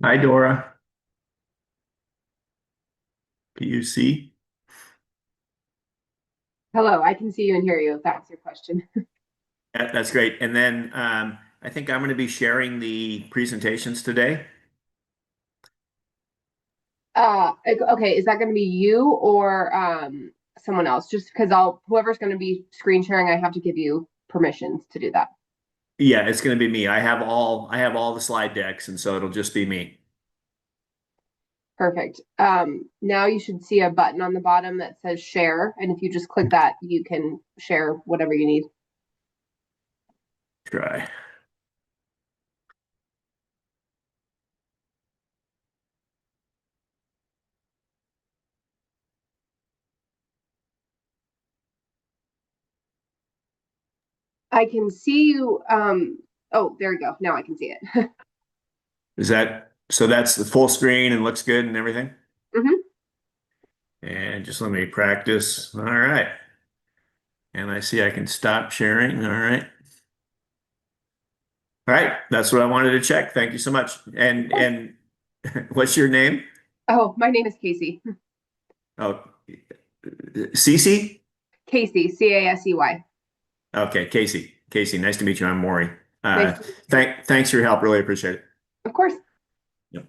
Hi, Dora. PUC. Hello, I can see you and hear you if that's your question. That's great. And then I think I'm going to be sharing the presentations today. Okay, is that going to be you or someone else? Just because whoever's going to be screen sharing, I have to give you permissions to do that. Yeah, it's going to be me. I have all the slide decks, and so it'll just be me. Perfect. Now you should see a button on the bottom that says share, and if you just click that, you can share whatever you need. Try. I can see you. Oh, there we go. Now I can see it. Is that so? That's the full screen and looks good and everything. hmm And just let me practice. All right. And I see I can stop sharing. All right. All right. That's what I wanted to check. Thank you so much. Of And course. and what's your name? Oh, my name is Casey. Oh, Cece? Casey, Casey. Okay, Casey. Casey, nice to meet you. I'm Maury. Nice Uh, to meet you too. thanks for your help. Really appreciate it. Of course. Yep.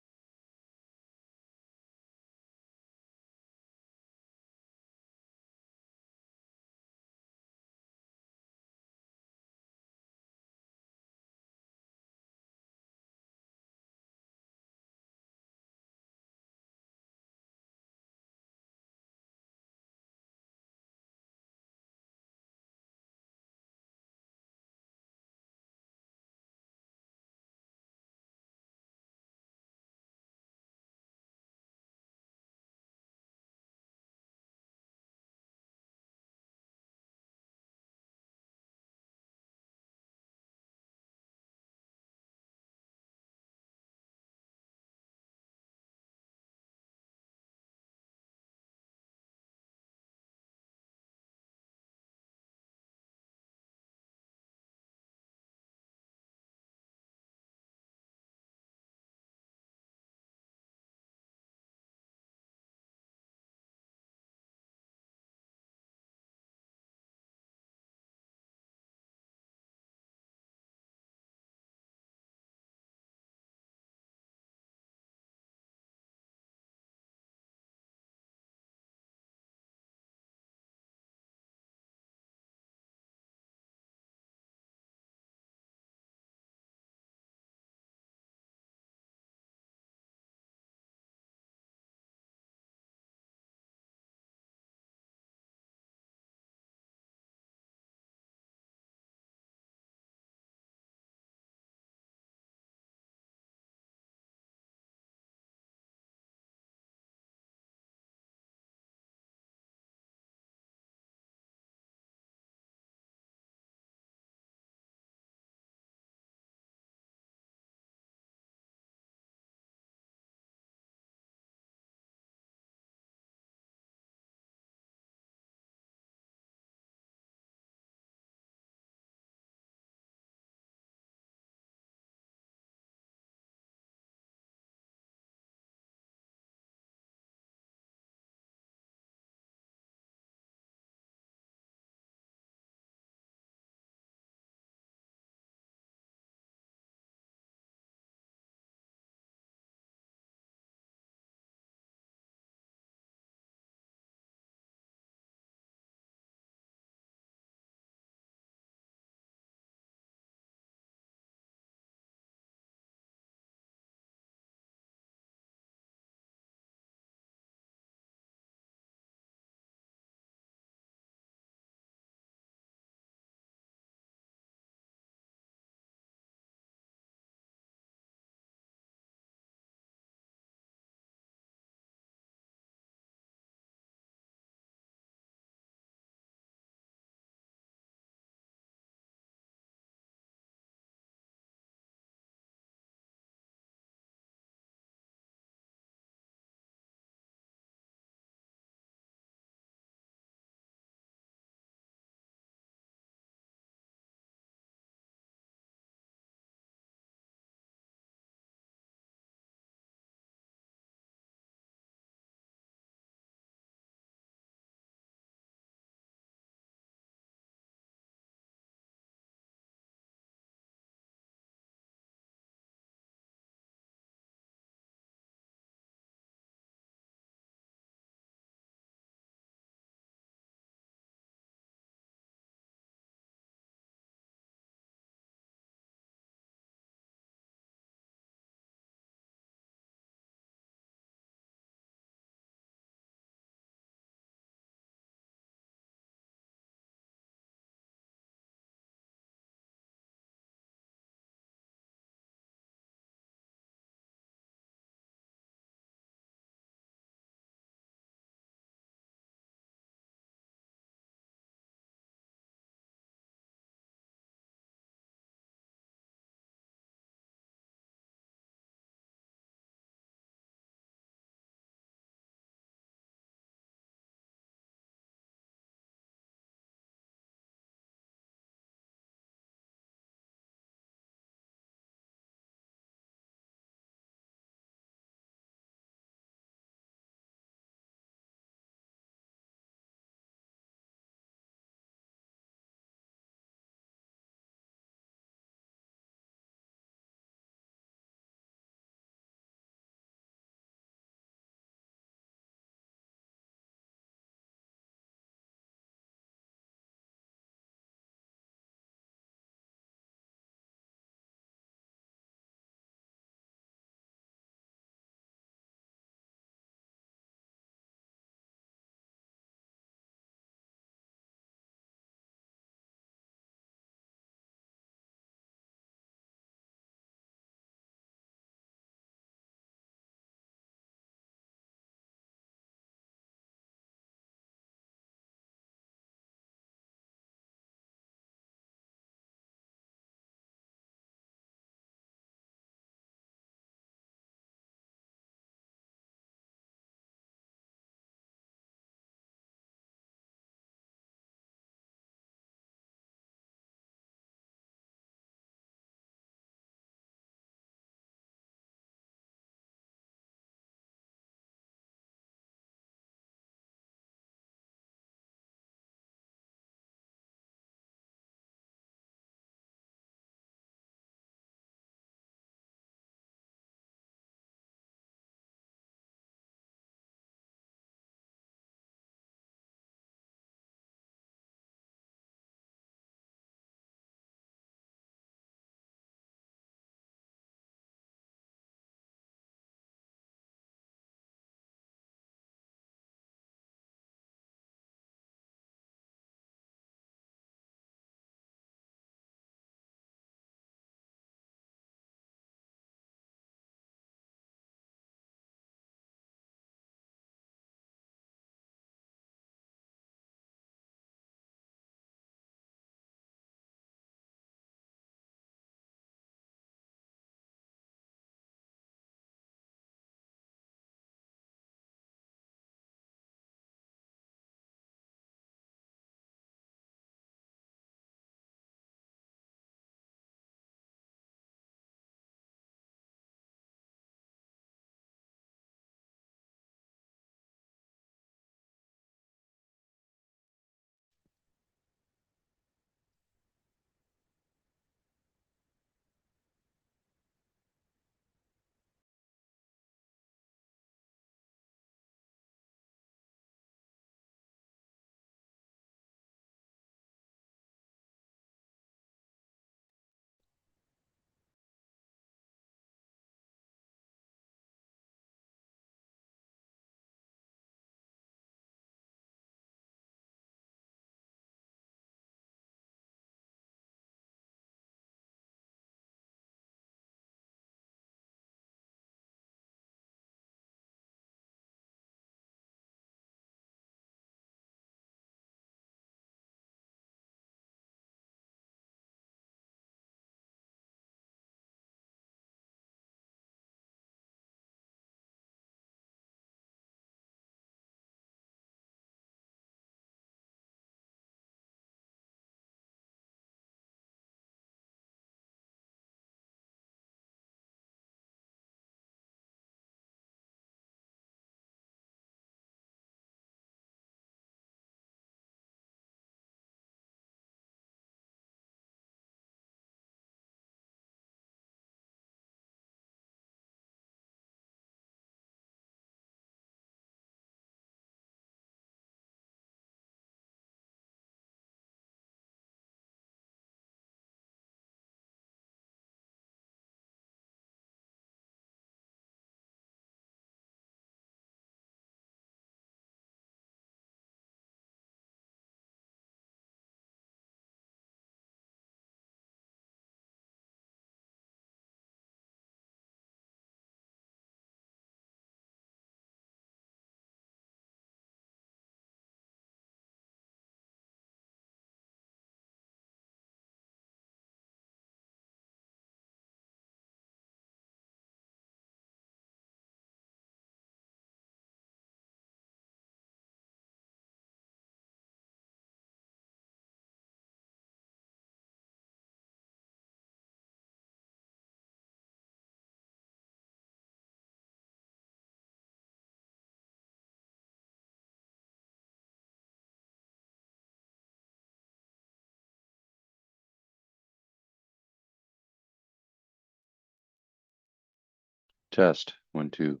Test, 1, 2.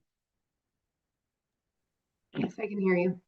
Yes, I can hear you.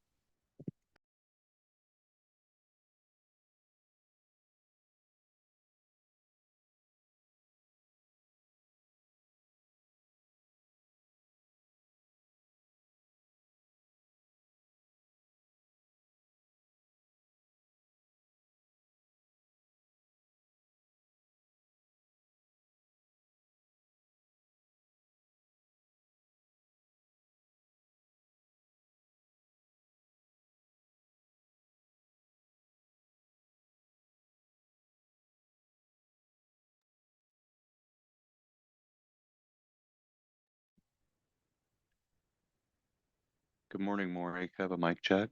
Good morning, Maury. Have a mic check.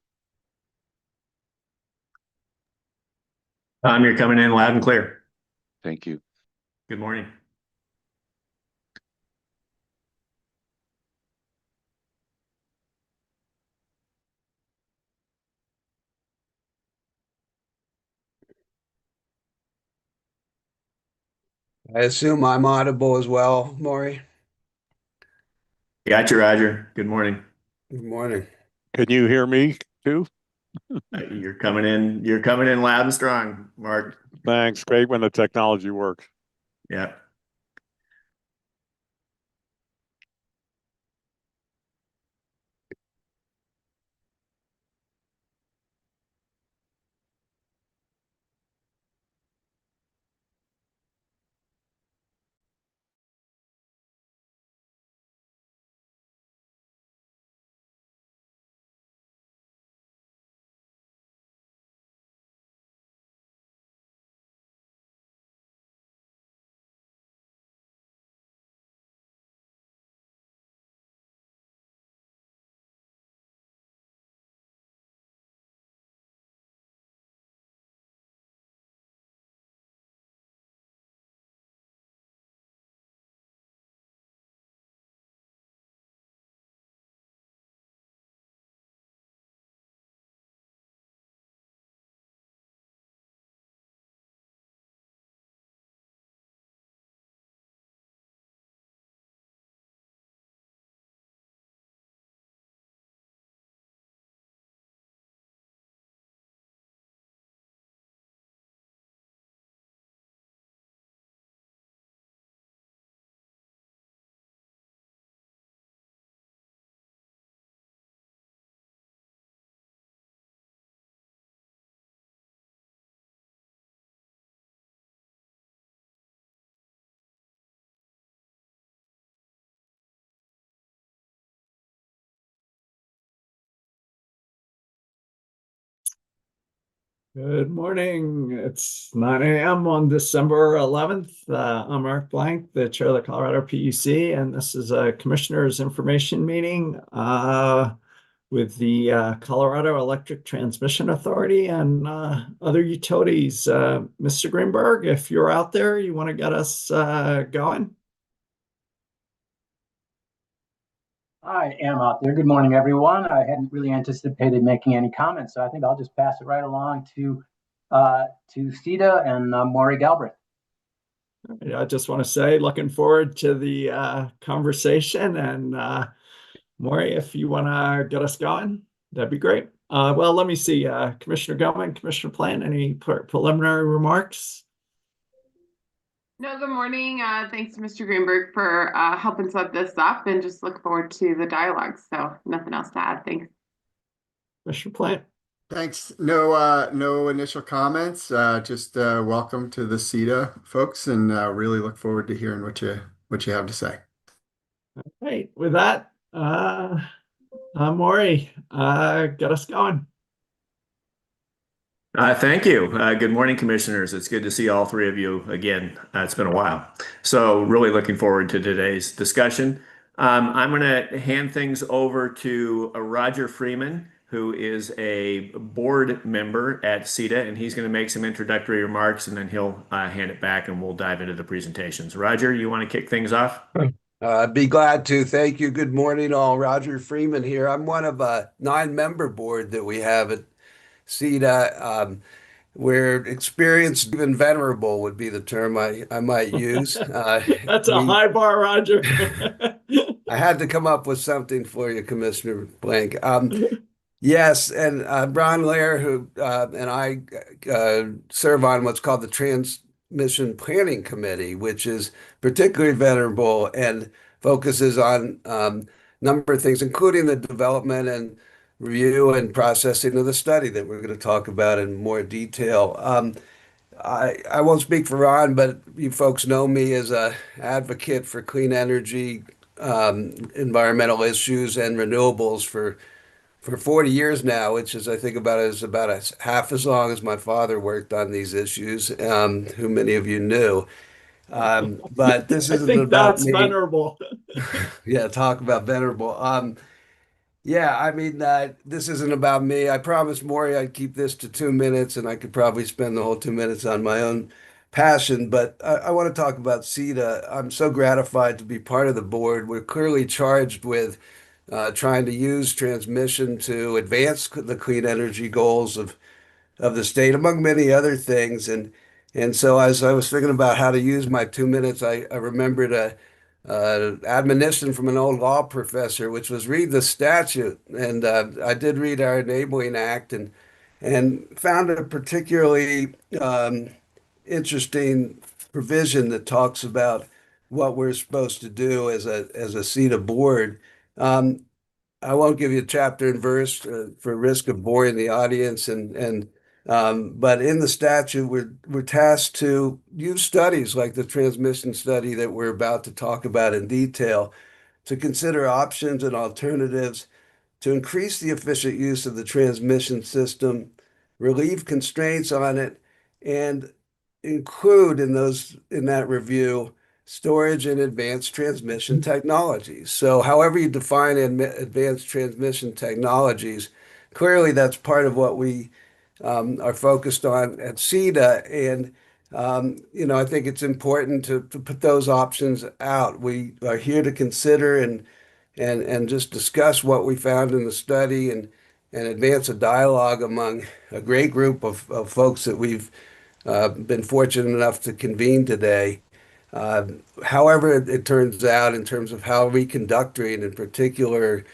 Tom, you're coming in loud and clear. Thank you. Good morning. I assume I'm audible as well, Maury. Got you, Roger. Good morning. Good morning. Can you hear me too? You're coming in. You're coming in loud and strong, Mark. Thanks. Great when the technology works. Yeah. Good morning. It's 9 a.m. on December 11th. I'm Mark Blank, the chair of the Colorado PUC, and this is a commissioner's information meeting with the Colorado Electric Transmission Authority and other utilities. Mr. Greenberg, if you're out there, you want to get us going? I am out there. Good morning, everyone. I hadn't really anticipated making any comments, so I think I'll just pass it right along to Sita and Maury Galbraith. I just want to say, looking forward to the conversation. And Maury, if you want to get us going, that'd be great. Well, let me see. Commissioner Gilman, Commissioner Plant, any preliminary remarks? No, good morning. Thanks to Mr. Greenberg for helping set this up and just look forward to the dialogue. So nothing else to add. Thanks. Commissioner Plant. Thanks. No initial comments. Just welcome to the CETA folks, and really look forward to hearing what you have to say. Right. With that, Maury, get us going. Thank you. Good morning, commissioners. It's good to see all three of you again. It's been a while. So really looking forward to today's discussion. I'm going to hand things over to Roger Freeman, who is a board member at CETA, and he's going to make some introductory remarks, and then he'll hand it back and we'll dive into the presentations. Roger, you want to kick things off? I'd be glad to. Thank you. Good morning, all. Roger Freeman here. I'm one of a 9-member board that we have at CETA. Where experienced, even venerable would be the term I might use. That's a high bar, Roger. I had to come up with something for you, Commissioner Blank. Yes, and Brian Lair, who and I serve on what's called the Transmission Planning Committee, which is particularly venerable and focuses on number of things, including the development and review and processing of the study that we're going to talk about in more detail. I won't speak for Ron, but you folks know me as a advocate for clean energy, environmental issues, and renewables for 40 years now, which is I think about as half as long as my father worked on these issues, who many of you knew. But this I isn't think about that's me. venerable. Yeah, talk about venerable. Yeah, I mean, this isn't about me. I promised Maury I'd keep this to 2 minutes, and I could probably spend the whole 2 minutes on my own passion. But I want to talk about CETA. I'm so gratified to be part of the board. We're clearly charged with trying to use transmission to advance the clean energy goals of the state, among many other things. And so as I was thinking about how to use my 2 minutes, I remembered a admonition from an old law professor, which was read the statute. And I did read our Enabling Act and found a particularly interesting provision that talks about what we're supposed to do as a seat of board. Um, I won't give you chapter and verse for risk of boring the audience, but in the statute, we're tasked to use studies like the transmission study that we're about to talk about in detail to consider options and alternatives to increase the efficient use of the transmission system, relieve constraints on it, and include in that review storage and advanced transmission technologies. So however you define advanced transmission technologies, clearly that's part of what we are focused on at CETA. And I think it's important to put those options out. We are here to consider and just discuss what we found in the study and advance a dialogue among a great group of folks that we've been fortunate enough to convene today. Uh, However, it turns out in terms of how reconductoring in particular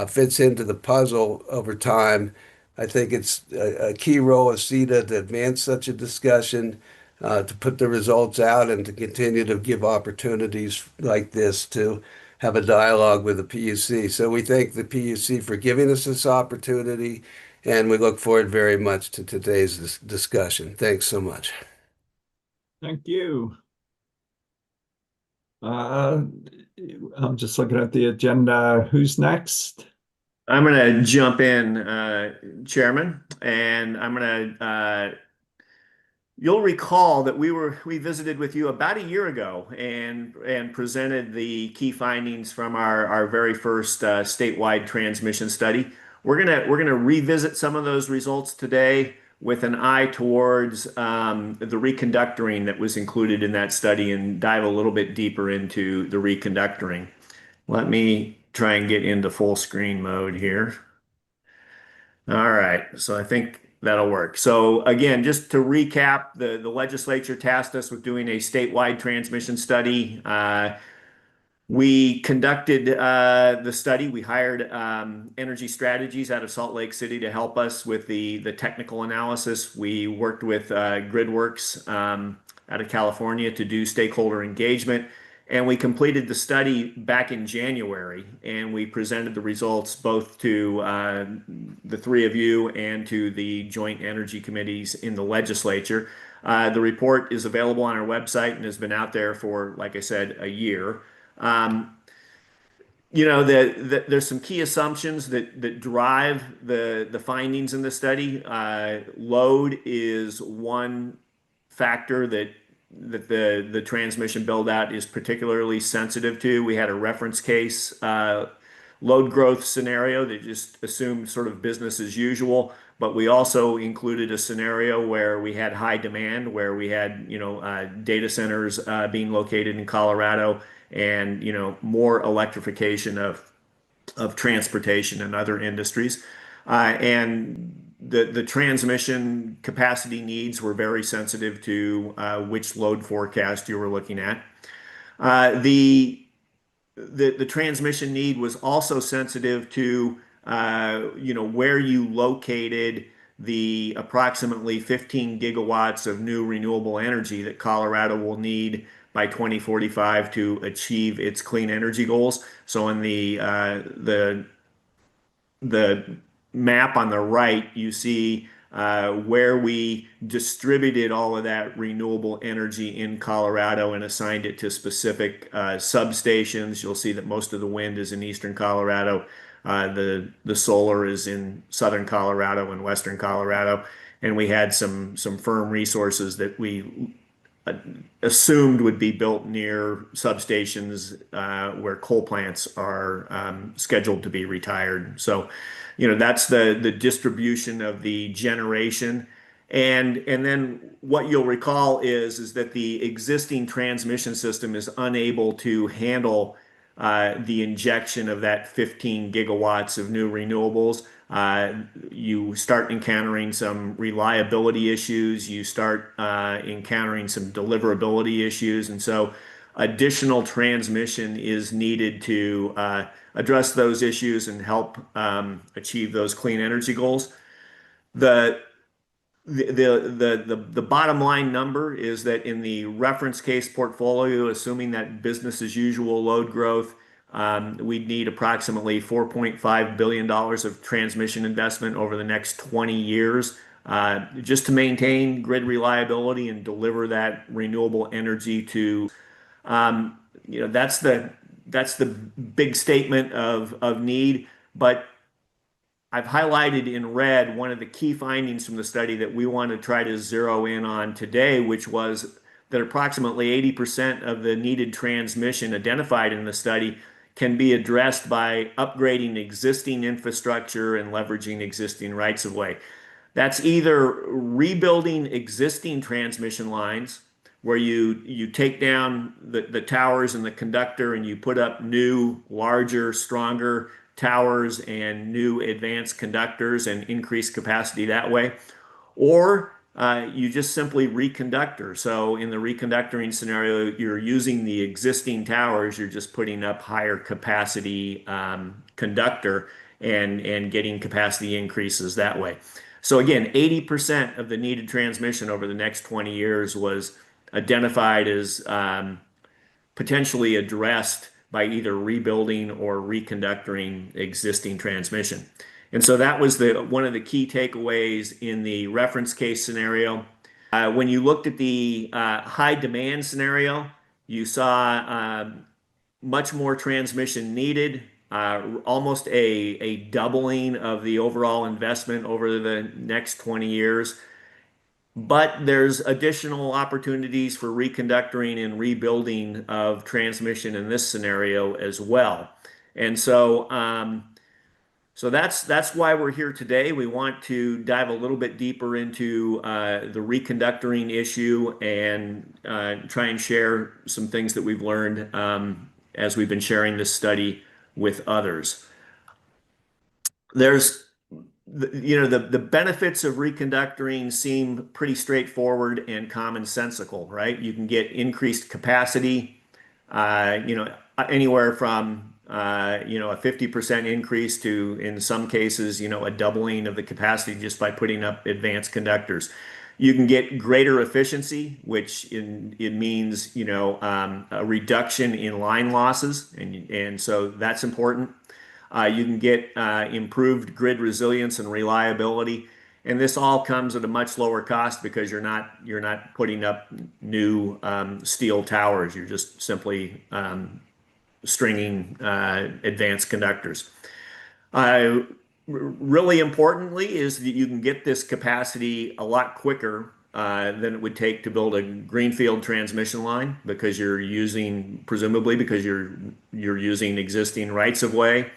fits into the puzzle over time, I think it's a key role of CETA to advance such a discussion, to put the results out, and to continue to give opportunities like this to have a dialogue with the PUC. So we thank the PUC for giving us this opportunity, and we look forward very much to today's discussion. Thanks so much. Thank you. I'm just looking at the agenda. Who's next? I'm going to jump in, Chairman, and I'm going to you'll recall that we visited with you about a year ago and presented the key findings from our very first statewide transmission study. We're gonna revisit some of those results today with an eye towards the reconductoring that was included in that study and dive a little bit deeper into the reconductoring. Let me try and get into full screen mode here. All right, so I think that'll work. So again, just to recap, the legislature tasked us with doing a statewide transmission study. We conducted the study. We hired Energy Strategies out of Salt Lake City to help us with the technical analysis. We worked with GridWorks out of California to do stakeholder engagement. And we completed the study back in January, and we presented the results both to the three of you and to the joint energy committees in the legislature. The report is available on our website and has been out there for, like I said, a year. There's some key assumptions that drive the findings in the study. Load is one factor that the transmission build out is particularly sensitive to. We had a reference case load growth scenario that just assumed sort of business as usual, but we also included a scenario where we had high demand, where we had data centers being located in Colorado, and more electrification of transportation and other industries, and the transmission capacity needs were very sensitive to which load forecast you were looking at. The the transmission need was also sensitive to where you located the approximately 15 gigawatts of new renewable energy that Colorado will need by 2045 to achieve its clean energy goals. So in the map on the right, you see where we distributed all of that renewable energy in Colorado and assigned it to specific substations. You'll see that most of the wind is in eastern Colorado. The solar is in southern Colorado and western Colorado. And we had some firm resources that we assumed would be built near substations where coal plants are scheduled to be retired. So, that's the distribution of the generation. And then what you'll recall is that the existing transmission system is unable to handle the injection of that 15 gigawatts of new renewables. You start encountering some reliability issues, you start encountering some deliverability issues, and so additional transmission is needed to address those issues and help achieve those clean energy goals. The the bottom line number is that in the reference case portfolio, assuming that business as usual load growth, we'd need approximately $4.5 billion of transmission investment over the next 20 years just to maintain grid reliability and deliver that renewable energy to, that's the big statement of need. But I've highlighted in red one of the key findings from the study that we want to try to zero in on today, which was that approximately 80% of the needed transmission identified in the study can be addressed by upgrading existing infrastructure and leveraging existing rights of way. That's either rebuilding existing transmission lines where you take down the towers and the conductor and you put up new, larger, stronger towers and new advanced conductors and increase capacity that way. Or you just simply reconductor. So in the reconductoring scenario, you're using the existing towers, you're just putting up higher capacity conductor and getting capacity increases that way. So again, 80% of the needed transmission over the next 20 years was identified as potentially addressed by either rebuilding or reconductoring existing transmission. And so that was one of the key takeaways in the reference case scenario. When you looked at the high demand scenario, you saw much more transmission needed, almost a doubling of the overall investment over the next 20 years. But there's additional opportunities for reconductoring and rebuilding of transmission in this scenario as well. And so, that's why we're here today. We want to dive a little bit deeper into the reconductoring issue and try and share some things that we've learned as we've been sharing this study with others. There's the benefits of reconductoring seem pretty straightforward and commonsensical, right? You can get increased capacity, anywhere from a 50% increase to, in some cases, a doubling of the capacity just by putting up advanced conductors. You can get greater efficiency, which it means a reduction in line losses, and so that's important. You can get improved grid resilience and reliability, and this all comes at a much lower cost because you're not putting up new steel towers. You're just simply stringing advanced conductors. Really importantly is that you can get this capacity a lot quicker than it would take to build a greenfield transmission line because presumably because you're using existing rights of way,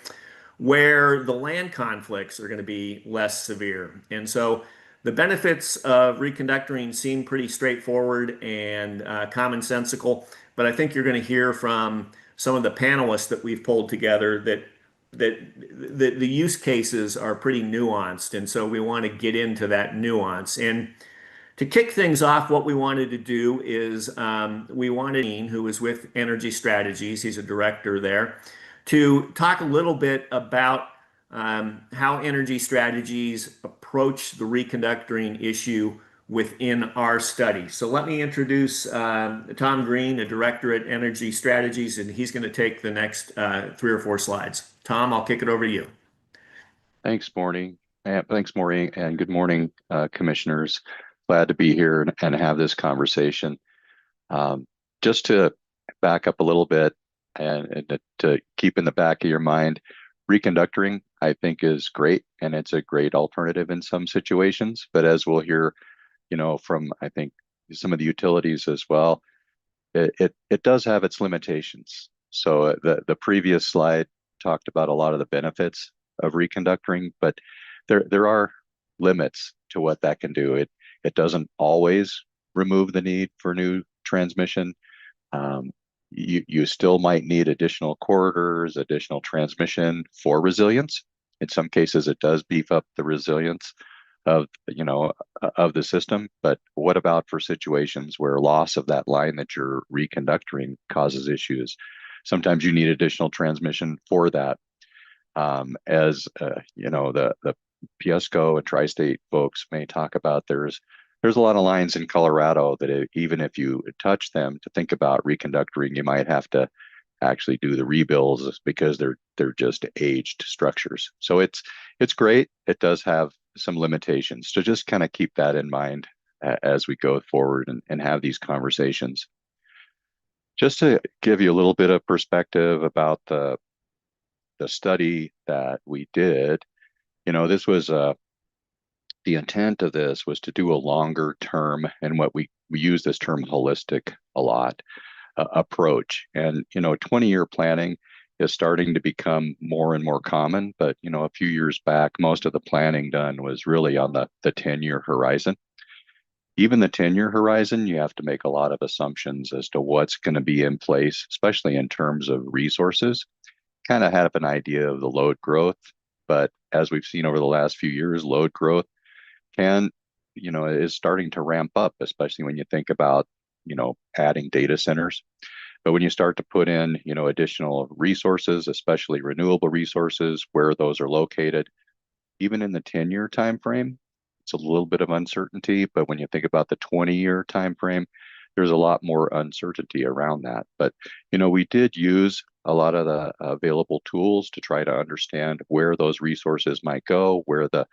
where the land conflicts are going to be less severe. And so the benefits of reconductoring seem pretty straightforward and commonsensical, but I think you're going to hear from some of the panelists that we've pulled together that the use cases are pretty nuanced, and so we want to get into that nuance. And To kick things off, what we wanted to do is we wanted Ian, who was with Energy Strategies, he's a director there, to talk a little bit about how Energy Strategies approach the reconductoring issue within our study. So let me introduce Tom Green, a director at Energy Strategies, and he's going to take the next 3 or 4 slides. Tom, I'll kick it over to you. Thanks, Maureen. Thanks, Maureen, and good morning, commissioners. Glad to be here and have this conversation. Just to back up a little bit and to keep in the back of your mind, reconductoring, I think, is great, and it's a great alternative in some situations. But as we'll hear, from, I think, some of the utilities as well, it does have its limitations. So the previous slide talked about a lot of the benefits of reconductoring, but there are limits to what that can do. It doesn't always remove the need for new transmission. You still might need additional corridors, additional transmission for resilience. In some cases, it does beef up the resilience of the system. But what about for situations where loss of that line that you're reconductoring causes issues? Sometimes you need additional transmission for that. As the PSCO and tri-state folks may talk about, there's a lot of lines in Colorado that even if you touch them, to think about reconductoring, you might have to actually do the rebuilds because they're just aged structures. So it's great. It does have some limitations. So just kind of keep that in mind as we go forward and have these conversations. Just to give you a little bit of perspective about the study that we did, this was the intent of this was to do a longer term, and what we use this term holistic a lot, approach. And 20-year planning is starting to become more and more common, but a few years back, most of the planning done was really on the 10-year horizon. Even the 10-year horizon, you have to make a lot of assumptions as to what's going to be in place, especially in terms of resources. Kind of have an idea of the load growth, but as we've seen over the last few years, load growth is starting to ramp up, especially when you think about, adding data centers. But when you start to put in, additional resources, especially renewable resources, where those are located, even in the 10-year time frame, it's a little bit of uncertainty. But when you think about the 20-year time frame, there's a lot more uncertainty around that. But we did use a lot of the available tools to try to understand where those resources might go, where the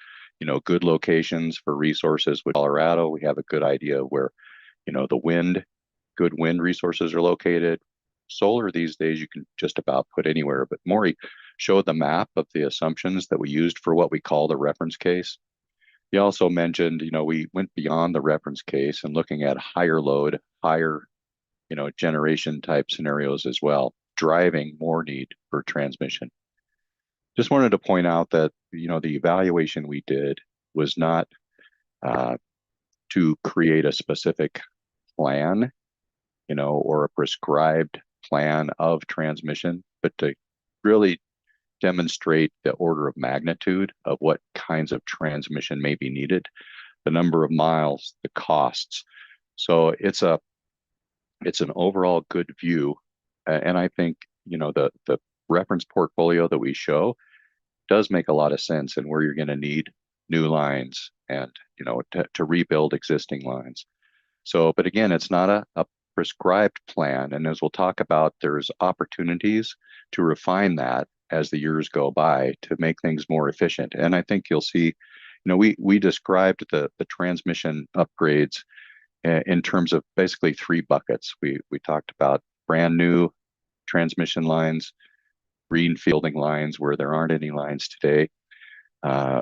good locations for resources. With Colorado, we have a good idea of where the good wind resources are located. Solar these days you can just about put anywhere, but Maury showed the map of the assumptions that we used for what we call the reference case. He also mentioned, we went beyond the reference case and looking at higher load, higher, generation type scenarios as well, driving more need for transmission. Just wanted to point out that, the evaluation we did was not to create a specific plan, or a prescribed plan of transmission, but to really demonstrate the order of magnitude of what kinds of transmission may be needed, the number of miles, the costs. So it's an overall good view. And I think, the reference portfolio that we show does make a lot of sense, and where you're going to need new lines and, to rebuild existing lines. So, but again, it's not a prescribed plan. And as we'll talk about, there's opportunities to refine that as the years go by to make things more efficient. And I think you'll see, we described the transmission upgrades in terms of basically 3 buckets. We talked about brand new transmission lines, greenfielding lines where there aren't any lines today.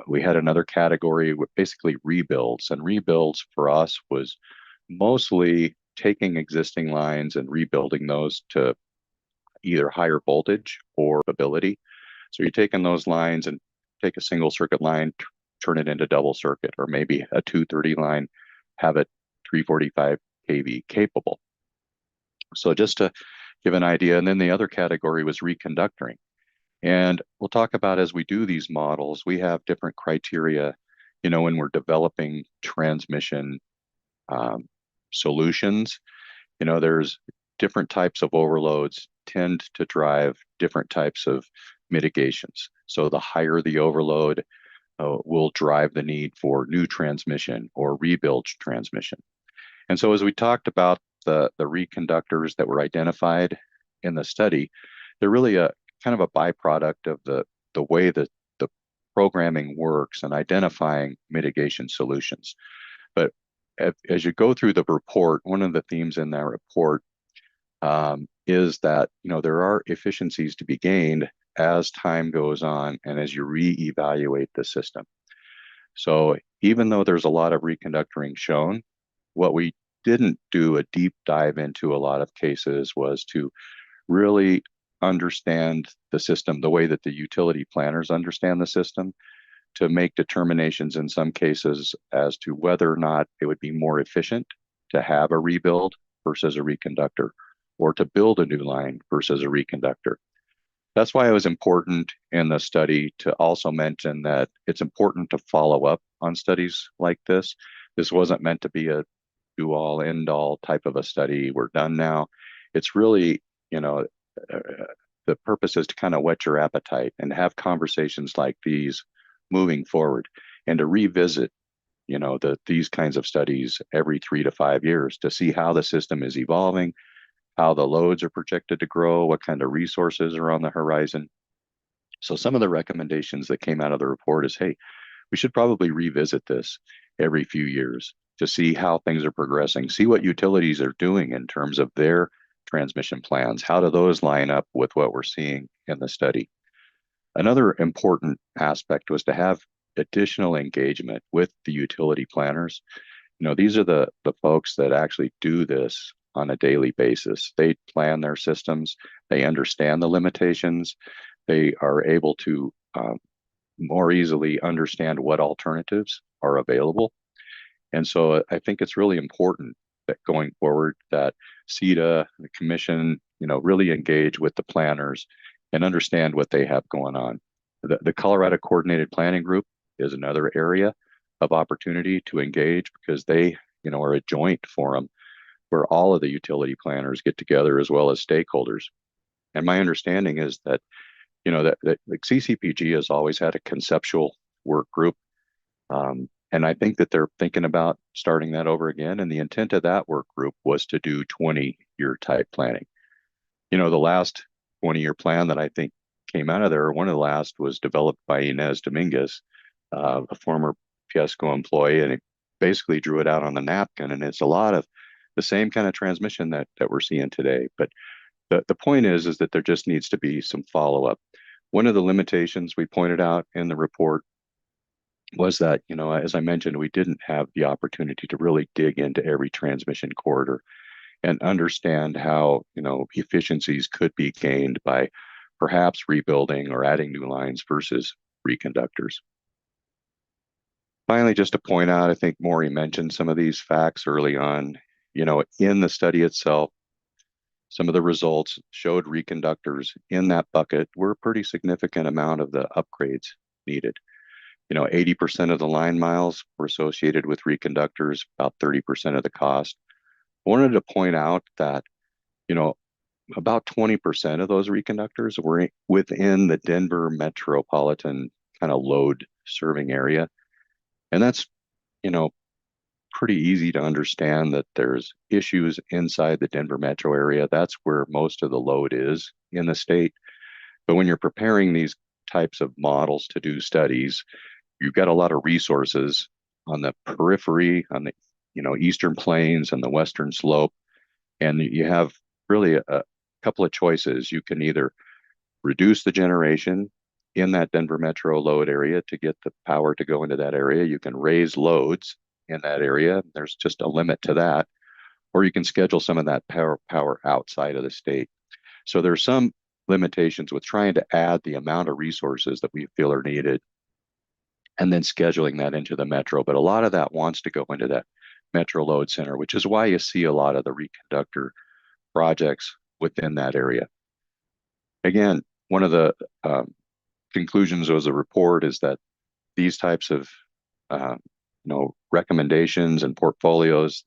We had another category with basically rebuilds, and rebuilds for us was mostly taking existing lines and rebuilding those to either higher voltage or ability. So you're taking those lines and take a single circuit line, turn it into double circuit, or maybe a 230 line, have it 345 kV capable. So just to give an idea. And then the other category was reconductoring. And we'll talk about, as we do these models, we have different criteria, when we're developing transmission solutions. There's different types of overloads tend to drive different types of mitigations. So the higher the overload will drive the need for new transmission or rebuild transmission. And so as we talked about the reconductors that were identified in the study, they're really a kind of a byproduct of the way that the programming works and identifying mitigation solutions. But as you go through the report, one of the themes in that report is that there are efficiencies to be gained as time goes on and as you reevaluate the system. So even though there's a lot of reconductoring shown, what we didn't do a deep dive into a lot of cases was to really understand the system the way that the utility planners understand the system, to make determinations in some cases as to whether or not it would be more efficient to have a rebuild versus a reconductor, or to build a new line versus a reconductor. That's why it was important in the study to also mention that it's important to follow up on studies like this. This wasn't meant to be a do-all, end-all type of a study. We're done now. It's really, the purpose is to kind of whet your appetite and have conversations like these moving forward, and to revisit, these kinds of studies every 3 to 5 years to see how the system is evolving, how the loads are projected to grow, what kind of resources are on the horizon. So some of the recommendations that came out of the report is, hey, we should probably revisit this every few years to see how things are progressing, see what utilities are doing in terms of their transmission plans. How do those line up with what we're seeing in the study? Another important aspect was to have additional engagement with the utility planners. These are the folks that actually do this on a daily basis. They plan their systems, they understand the limitations, they are able to more easily understand what alternatives are available. And so I think it's really important that going forward that CETA, the commission, really engage with the planners and understand what they have going on. The Colorado Coordinated Planning Group is another area of opportunity to engage, because they, are a joint forum where all of the utility planners get together as well as stakeholders. And my understanding is that, that CCPG has always had a conceptual work group. And I think that they're thinking about starting that over again. And the intent of that work group was to do 20-year type planning. The last 20-year plan that I think came out of there, one of the last, was developed by Inez Dominguez, a former Piesco employee, and he basically drew it out on the napkin. And it's a lot of the same kind of transmission that we're seeing today. But the point is that there just needs to be some follow-up. One of the limitations we pointed out in the report was that, as I mentioned, we didn't have the opportunity to really dig into every transmission corridor and understand how, efficiencies could be gained by perhaps rebuilding or adding new lines versus reconductors. Finally, just to point out, I think Maury mentioned some of these facts early on. In the study itself, some of the results showed reconductors in that bucket were a pretty significant amount of the upgrades needed. 80% of the line miles were associated with reconductors, about 30% of the cost. I wanted to point out that, about 20% of those reconductors were within the Denver metropolitan kind of load serving area. And that's, pretty easy to understand that there's issues inside the Denver metro area. That's where most of the load is in the state. But when you're preparing these types of models to do studies, you've got a lot of resources on the periphery, on the eastern plains and the western slope, and you have really a couple of choices. You can either reduce the generation in that Denver metro load area to get the power to go into that area. You can raise loads in that area. There's just a limit to that. Or you can schedule some of that power outside of the state. So there's some limitations with trying to add the amount of resources that we feel are needed and then scheduling that into the metro. But a lot of that wants to go into that metro load center, which is why you see a lot of the reconductor projects within that area. Again, one of the conclusions of the report is that these types of recommendations and portfolios,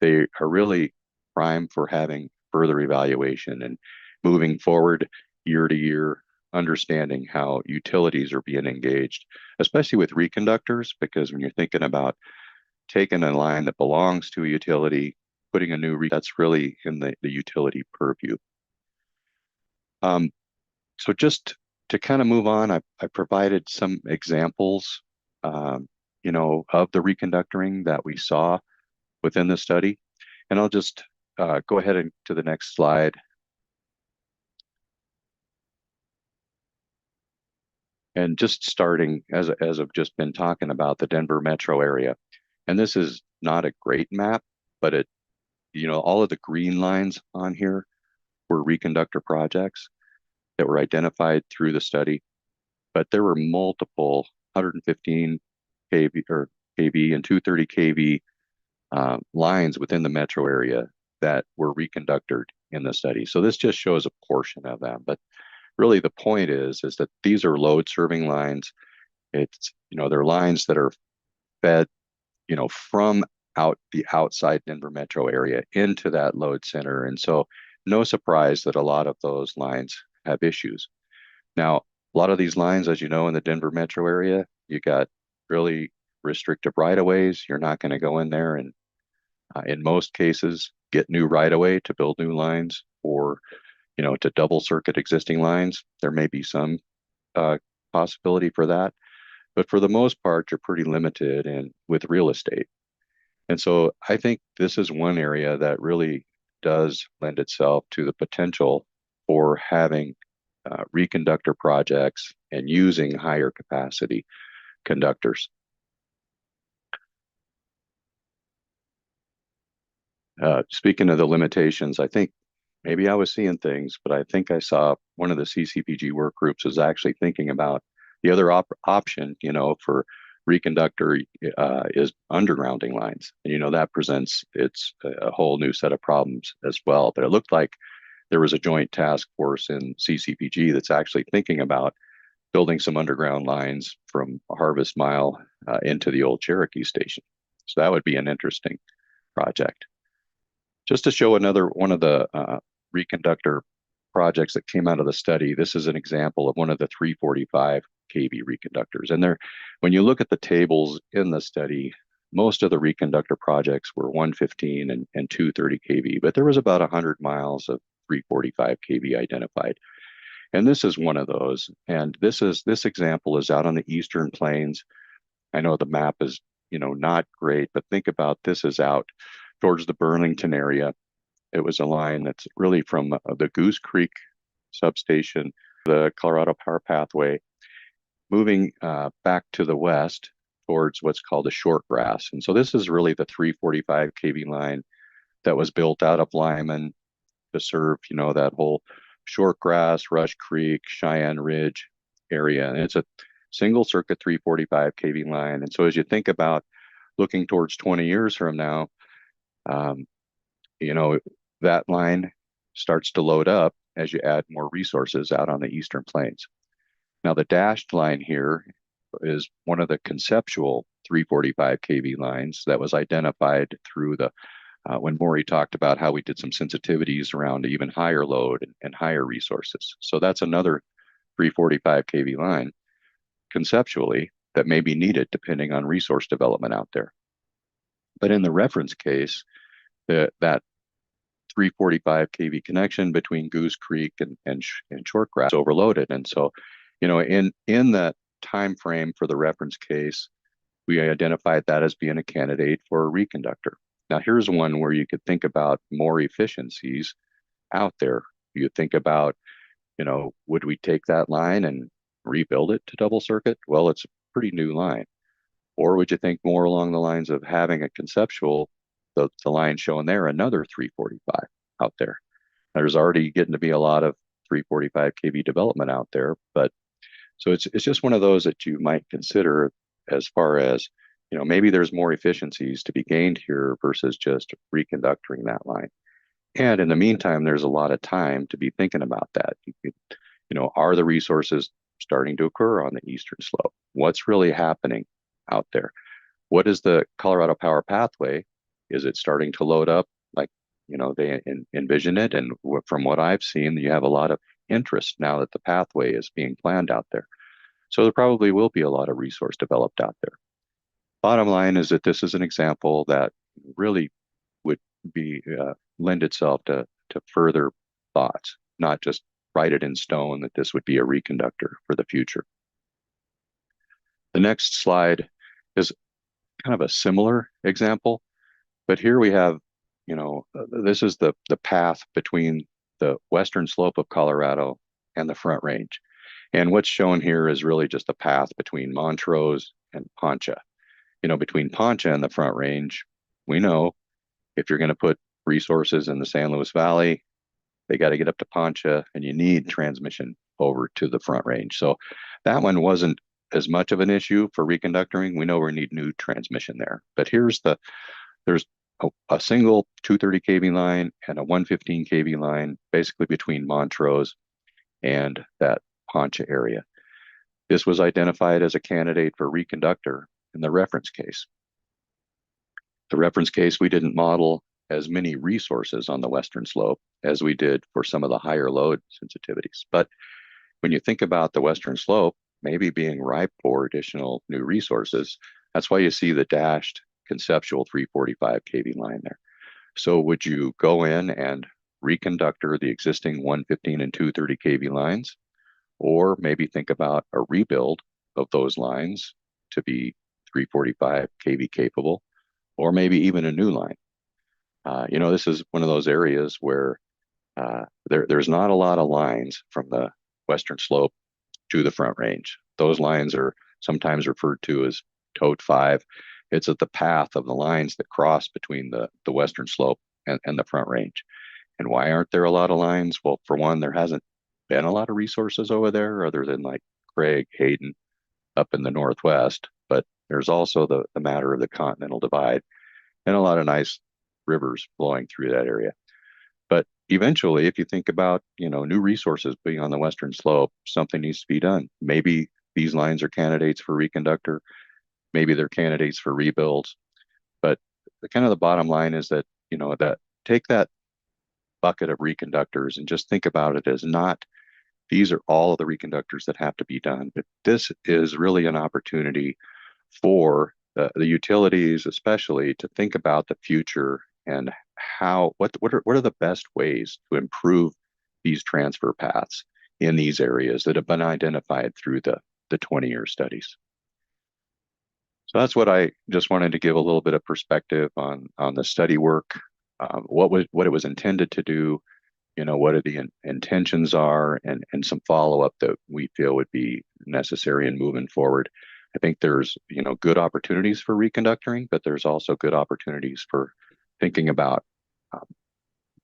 they are really prime for having further evaluation and moving forward year to year, understanding how utilities are being engaged, especially with reconductors, because when you're thinking about taking a line that belongs to a utility, putting a new, that's really in the utility purview. So just to kind of move on, I provided some examples, you know, of the reconductoring that we saw within the study. And I'll just go ahead and to the next slide. And just starting, as I've just been talking about, the Denver metro area. And this is not a great map, but it, you know, all of the green lines on here were reconductor projects that were identified through the study. But there were multiple 115 kV or kV and 230 kV lines within the metro area that were reconductored in the study. So this just shows a portion of them, but really the point is that these are load serving lines. It's, you know, they're lines that are fed, you know, from the outside Denver metro area into that load center. And so no surprise that a lot of those lines have issues. Now, a lot of these lines, as you know, in the Denver metro area, you got really restrictive right-of-ways. You're not going to go in there and in most cases get new right-of-way to build new lines, or, you know, to double circuit existing lines. There may be some possibility for that, but for the most part, you're pretty limited in with real estate. And so I think this is one area that really does lend itself to the potential for having reconductor projects and using higher capacity conductors. Speaking of the limitations, I think maybe I was seeing things, but I think I saw one of the CCPG work groups was actually thinking about the other option, you know, for reconductor is undergrounding lines. And, you know, that presents a whole new set of problems as well. But it looked like there was a joint task force in CCPG that's actually thinking about building some underground lines from Harvest Mile into the old Cherokee station. So that would be an interesting project. Just to show another one of the reconductor projects that came out of the study, this is an example of one of the 345 kV reconductors. And there, when you look at the tables in the study, most of the reconductor projects were 115 and 230 kV, but there was about 100 miles of 345 kV identified. And this is one of those. And this example is out on the Eastern Plains. I know the map is, you know, not great, but think about this is out towards the Burlington area. It was a line that's really from the Goose Creek substation, the Colorado Power Pathway, moving back to the west towards what's called the short grass. And so this is really the 345 kV line that was built out of Lyman to serve, you know, that whole short grass, Rush Creek, Cheyenne Ridge area. And it's a single circuit 345 kV line. And so as you think about looking towards 20 years from now, you know, that line starts to load up as you add more resources out on the Eastern Plains. Now, the dashed line here is one of the conceptual 345 kV lines that was identified through the, when Maury talked about how we did some sensitivities around even higher load and higher resources. So that's another 345 kV line conceptually that may be needed depending on resource development out there. But in the reference case, that 345 kV connection between Goose Creek and Shortgrass overloaded. And so, you know, in that time frame for the reference case, we identified that as being a candidate for a reconductor. Now, here's one where you could think about more efficiencies out there. You think about, you know, would we take that line and rebuild it to double circuit? Well, it's a pretty new line. Or would you think more along the lines of having a conceptual, the line showing there, another 345 out there? There's already getting to be a lot of 345 kV development out there, but so it's just one of those that you might consider as far as, you know, maybe there's more efficiencies to be gained here versus just reconductoring that line. And in the meantime, there's a lot of time to be thinking about that. You know, are the resources starting to occur on the eastern slope? What's really happening out there? What is the Colorado Power Pathway Is it starting to load up like, they envision it? And from what I've seen, you have a lot of interest now that the pathway is being planned out there. So there probably will be a lot of resource developed out there. Bottom line is that this is an example that really would be lend itself to further thoughts, not just write it in stone that this would be a reconductor for the future. The next slide is kind of a similar example, but here we have, this is the path between the western slope of Colorado and the Front Range. And what's shown here is really just a path between Montrose and Poncha. Between Poncha and the Front Range, we know if you're going to put resources in the San Luis Valley, they got to get up to Poncha, and you need transmission over to the Front Range. So that one wasn't as much of an issue for reconductoring. We know we need new transmission there. But there's a single 230 kV line and a 115 kV line, basically between Montrose and that Poncha area. This was identified as a candidate for reconductor in the reference case. The reference case, we didn't model as many resources on the western slope as we did for some of the higher load sensitivities. But when you think about the western slope maybe being ripe for additional new resources, that's why you see the dashed conceptual 345 kV line there. So would you go in and reconductor the existing 115 and 230 kV lines, or maybe think about a rebuild of those lines to be 345 kV capable, or maybe even a new line? This is one of those areas where there's not a lot of lines from the western slope to the Front Range. Those lines are sometimes referred to as Tote 5. It's at the path of the lines that cross between the western slope and the Front Range. And why aren't there a lot of lines? Well, for one, there hasn't been a lot of resources over there other than like Craig, Hayden up in the northwest. But there's also the matter of the Continental Divide and a lot of nice rivers flowing through that area. But eventually, if you think about, new resources being on the western slope, something needs to be done. Maybe these lines are candidates for reconductor. Maybe they're candidates for rebuilds. But the bottom line is that, that take that bucket of reconductors and just think about it as not, these are all of the reconductors that have to be done. But this is really an opportunity for the utilities, especially, to think about the future and what are the best ways to improve these transfer paths in these areas that have been identified through the 20-year studies. So that's what I just wanted to give a little bit of perspective on the study work, what it was intended to do, what are the intentions are, and some follow-up that we feel would be necessary in moving forward. I think there's, good opportunities for reconductoring, but there's also good opportunities for thinking about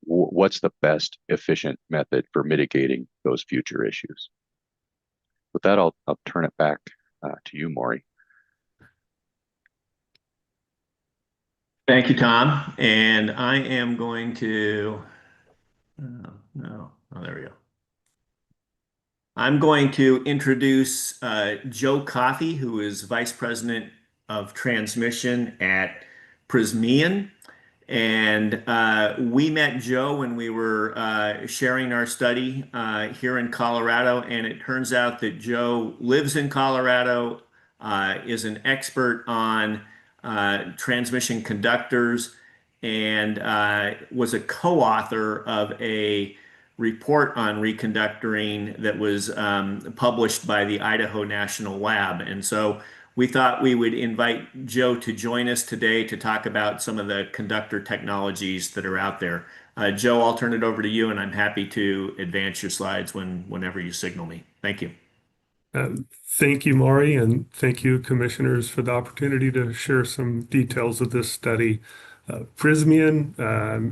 what's the best efficient method for mitigating those future issues. With that, I'll turn it back to you, Maury. Thank you, Tom. And I am going to, there we go. I'm going to introduce Joe Coffey, who is Vice President of Transmission at Prysmian. And we met Joe when we were sharing our study here in Colorado. And it turns out that Joe lives in Colorado, is an expert on transmission conductors, and was a co-author of a report on reconductoring that was published by the Idaho National Lab. And so we thought we would invite Joe to join us today to talk about some of the conductor technologies that are out there. Joe, I'll turn it over to you, and I'm happy to advance your slides whenever you signal me. Thank you. Thank you, Maury, and thank you, commissioners, for the opportunity to share some details of this study. Prysmian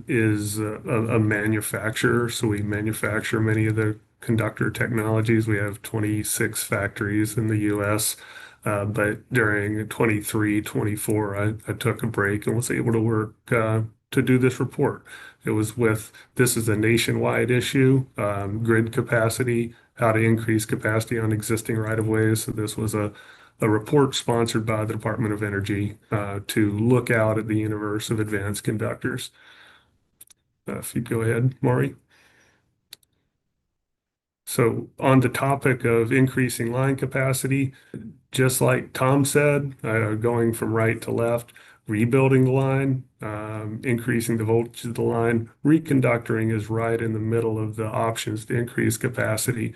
is a manufacturer, so we manufacture many of the conductor technologies. We have 26 factories in the U.S., but during 23, 24, I took a break and was able to work to do this report. This is a nationwide issue, grid capacity, how to increase capacity on existing right-of-ways. So this was a a report sponsored by the Department of Energy to look out at the universe of advanced conductors. If you'd go ahead, Maury. So on the topic of increasing line capacity, just like Tom said, going from right to left, rebuilding the line, increasing the voltage of the line, reconductoring is right in the middle of the options to increase capacity.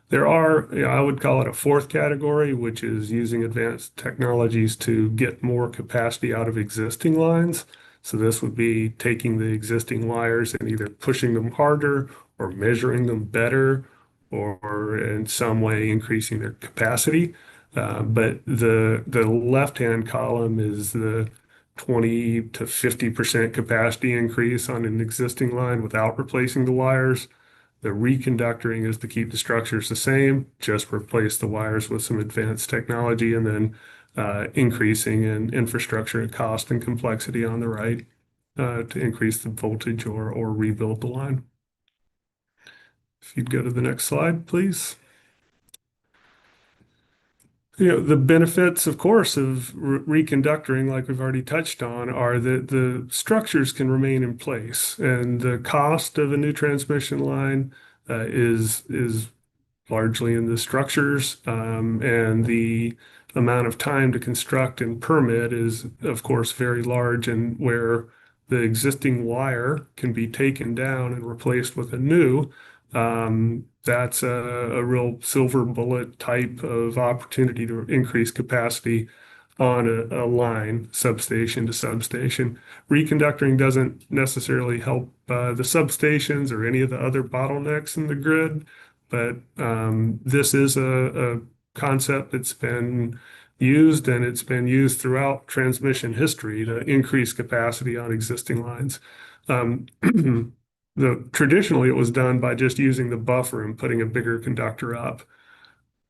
There are, I would call it a fourth category, which is using advanced technologies to get more capacity out of existing lines. So this would be taking the existing wires and either pushing them harder or measuring them better or in some way increasing their capacity. But the left-hand column is the 20 to 50% capacity increase on an existing line without replacing the wires. The reconductoring is to keep the structures the same, just replace the wires with some advanced technology, and then increasing in infrastructure and cost and complexity on the right to increase the voltage or rebuild the line. If you'd go to the next slide, please. The benefits, of course, of reconductoring, like we've already touched on, are that the structures can remain in place, and the cost of a new transmission line is largely in the structures, and the amount of time to construct and permit is, of course, very large, and where the existing wire can be taken down and replaced with a new, that's a real silver bullet type of opportunity to increase capacity on a line, substation to substation. Reconductoring doesn't necessarily help the substations or any of the other bottlenecks in the grid, but this is a concept that's been used, and it's been used throughout transmission history to increase capacity on existing lines. Traditionally, it was done by just using the buffer and putting a bigger conductor up,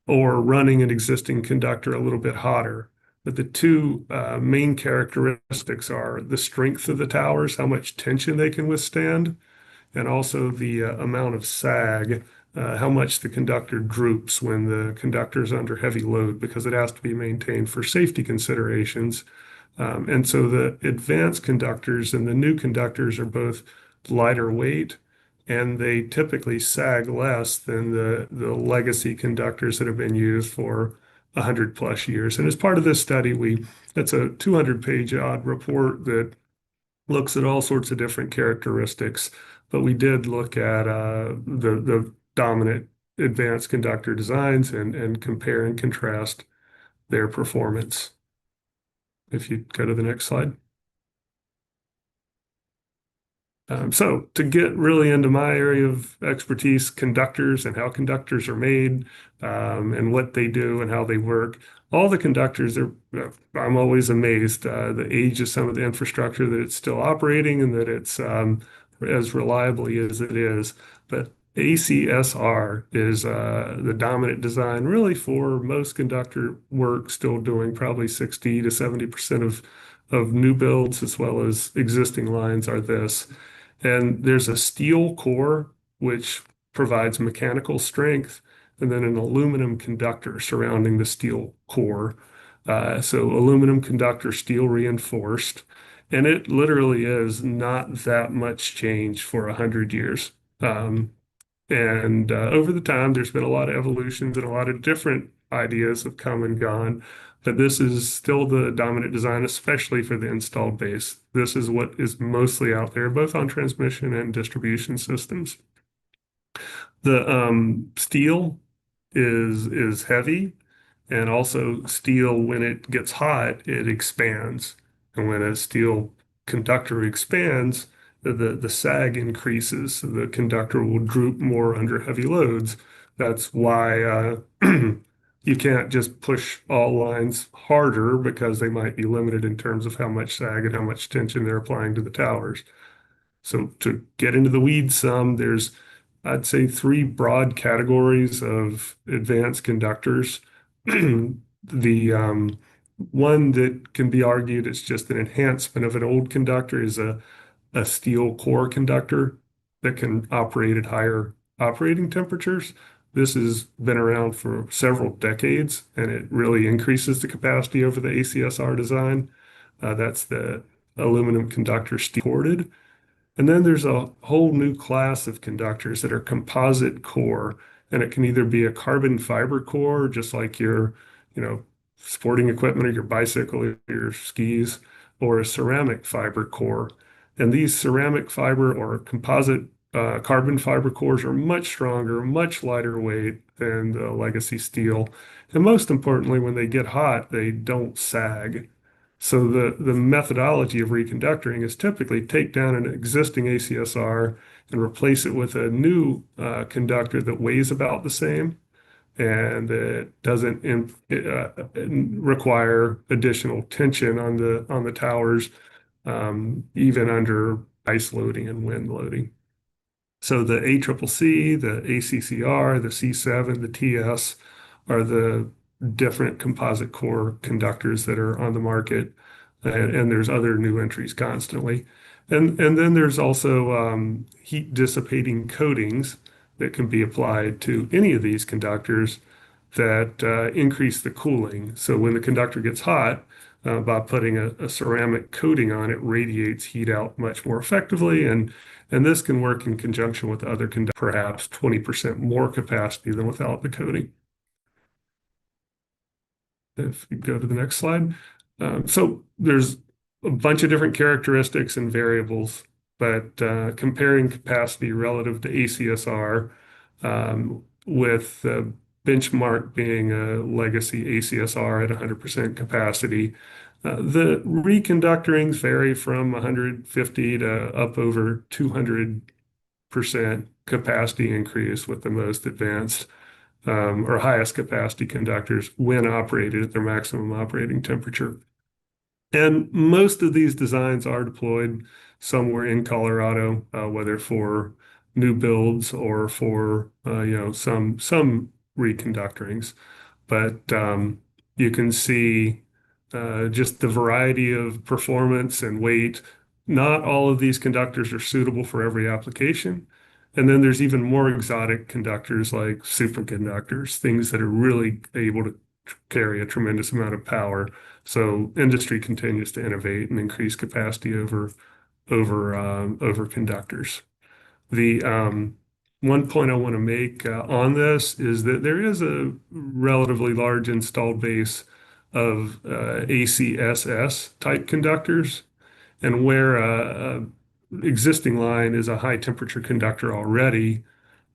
or running an existing conductor a little bit hotter. But the two main characteristics are the strength of the towers, how much tension they can withstand, and also the amount of sag, how much the conductor droops when the conductor is under heavy load, because it has to be maintained for safety considerations. And so the advanced conductors and the new conductors are both lighter weight, and they typically sag less than the legacy conductors that have been used for 100 plus years. And as part of this study, it's a 200-page odd report that looks at all sorts of different characteristics, but we did look at the dominant advanced conductor designs and compare and contrast their performance. If you go to the next slide. So to get really into my area of expertise, conductors and how conductors are made, and what they do and how they work. All the conductors I'm always amazed, the age of some of the infrastructure, that it's still operating and that it's as reliably as it is. But ACSR is the dominant design really for most conductor work, still doing probably 60 to 70% of new builds as well as existing lines are this. And there's a steel core, which provides mechanical strength, and then an aluminum conductor surrounding the steel core. So aluminum conductor, steel reinforced, and it literally is not that much change for 100 years. And over the time, there's been a lot of evolutions and a lot of different ideas have come and gone, but this is still the dominant design, especially for the installed base. This is what is mostly out there, both on transmission and distribution systems. The steel is heavy, and also steel, when it gets hot, it expands. And when a steel conductor expands, the sag increases, so the conductor will droop more under heavy loads. That's why you can't just push all lines harder, because they might be limited in terms of how much sag and how much tension they're applying to the towers. So to get into the weeds some, there's, I'd say, three broad categories of advanced conductors. The one that can be argued it's just an enhancement of an old conductor is a steel core conductor that can operate at higher operating temperatures. This has been around for several decades, and it really increases the capacity over the ACSR design. That's the aluminum conductor steel corded. And then there's a whole new class of conductors that are composite core, and it can either be a carbon fiber core, just like your, sporting equipment or your bicycle or your skis, or a ceramic fiber core. And these ceramic fiber or composite carbon fiber cores are much stronger, much lighter weight than the legacy steel. And most importantly, when they get hot, they don't sag. So the methodology of reconductoring is typically take down an existing ACSR and replace it with a new conductor that weighs about the same and it doesn't require additional tension on the towers, even under ice loading and wind loading. So the ACCC, the ACCR, the C7, the TS are the different composite core conductors that are on the market, and there's other new entries constantly. And then there's also heat dissipating coatings that can be applied to any of these conductors that increase the cooling. So when the conductor gets hot, by putting a ceramic coating on it, radiates heat out much more effectively, and this can work in conjunction with other conductors, perhaps 20% more capacity than without the coating. If you go to the next slide. So there's a bunch of different characteristics and variables, but comparing capacity relative to ACSR, with the benchmark being a legacy ACSR at 100% capacity. The reconductorings vary from 150 to up over 200% capacity increase with the most advanced or highest capacity conductors when operated at their maximum operating temperature. And most of these designs are deployed somewhere in Colorado, whether for new builds or for some reconductorings. But you can see just the variety of performance and weight. Not all of these conductors are suitable for every application. And then there's even more exotic conductors like superconductors, things that are really able to carry a tremendous amount of power. So industry continues to innovate and increase capacity over conductors. The one point I want to make on this is that there is a relatively large installed base of ACSS type conductors, and where a existing line is a high temperature conductor already,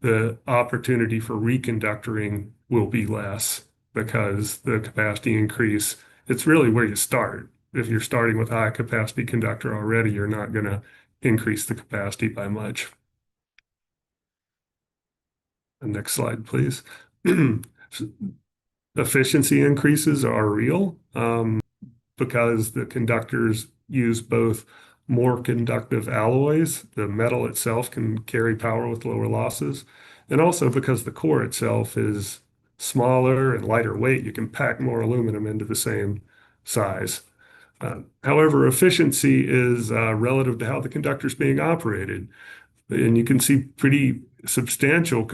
the opportunity for reconductoring will be less because the capacity increase, it's really where you start. If you're starting with a high capacity conductor already, you're not going to increase the capacity by much. The next slide, please. Efficiency increases are real because the conductors use both more conductive alloys. The metal itself can carry power with lower losses. And also because the core itself is smaller and lighter weight, you can pack more aluminum into the same size. However, efficiency is relative to how the conductor is being operated. And you can see pretty substantial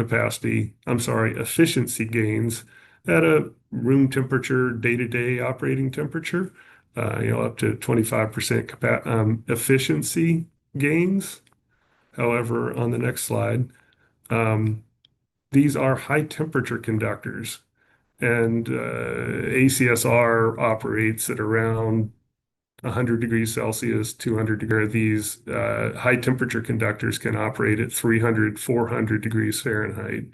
efficiency gains at a room temperature, day-to-day operating temperature, up to 25% efficiency gains. However, on the next slide, these are high temperature conductors, and ACSR operates at around 100 degrees Celsius, 200 degrees. These high temperature conductors can operate at 300, 400 degrees Fahrenheit.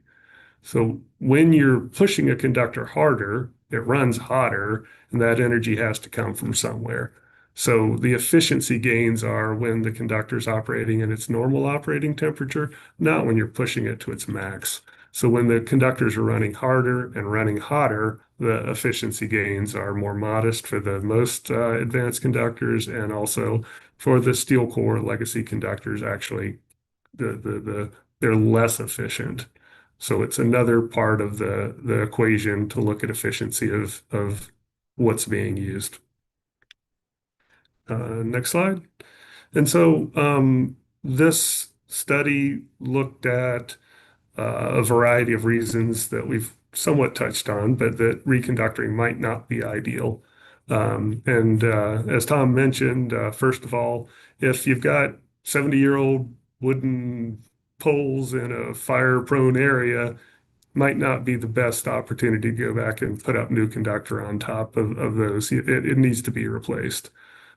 So when you're pushing a conductor harder, it runs hotter, and that energy has to come from somewhere. So the efficiency gains are when the conductor is operating at its normal operating temperature, not when you're pushing it to its max. So when the conductors are running harder and running hotter, the efficiency gains are more modest for the most advanced conductors, and also for the steel core legacy conductors, actually, they're less efficient. So it's another part of the equation to look at efficiency of what's being used. Next slide. And so this study looked at a variety of reasons that we've somewhat touched on, but that reconductoring might not be ideal. And as Tom mentioned, first of all, if you've got 70-year-old wooden poles in a fire-prone area, might not be the best opportunity to go back and put up new conductor on top of those. It needs to be replaced.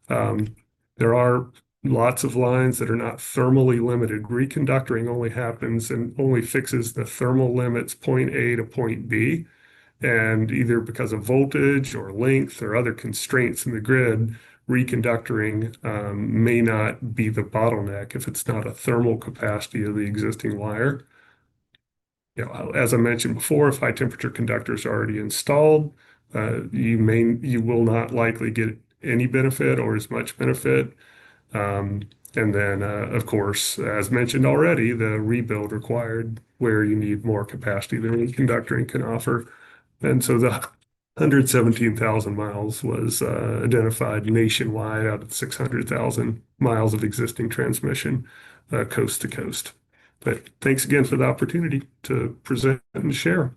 There are lots of lines that are not thermally limited. Reconductoring only happens and only fixes the thermal limits point A to point B. And either because of voltage or length or other constraints in the grid, reconductoring may not be the bottleneck if it's not a thermal capacity of the existing wire. As I mentioned before, if high temperature conductors are already installed, you will not likely get any benefit or as much benefit. And then, of course, as mentioned already, the rebuild required where you need more capacity than reconductoring can offer. And so the 117,000 miles was identified nationwide out of 600,000 miles of existing transmission coast to coast. But thanks again for the opportunity to present and share.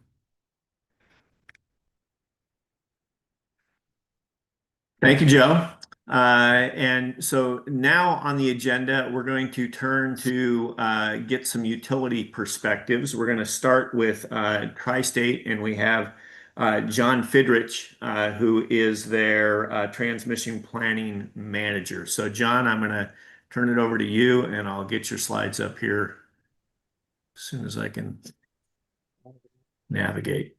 Thank you, Joe. And so now on the agenda, we're going to turn to get some utility perspectives. We're going to start with Tri-State, and we have John Fidrich, who is their transmission planning manager. So John, I'm going to turn it over to you, and I'll get your slides up here as soon as I can navigate.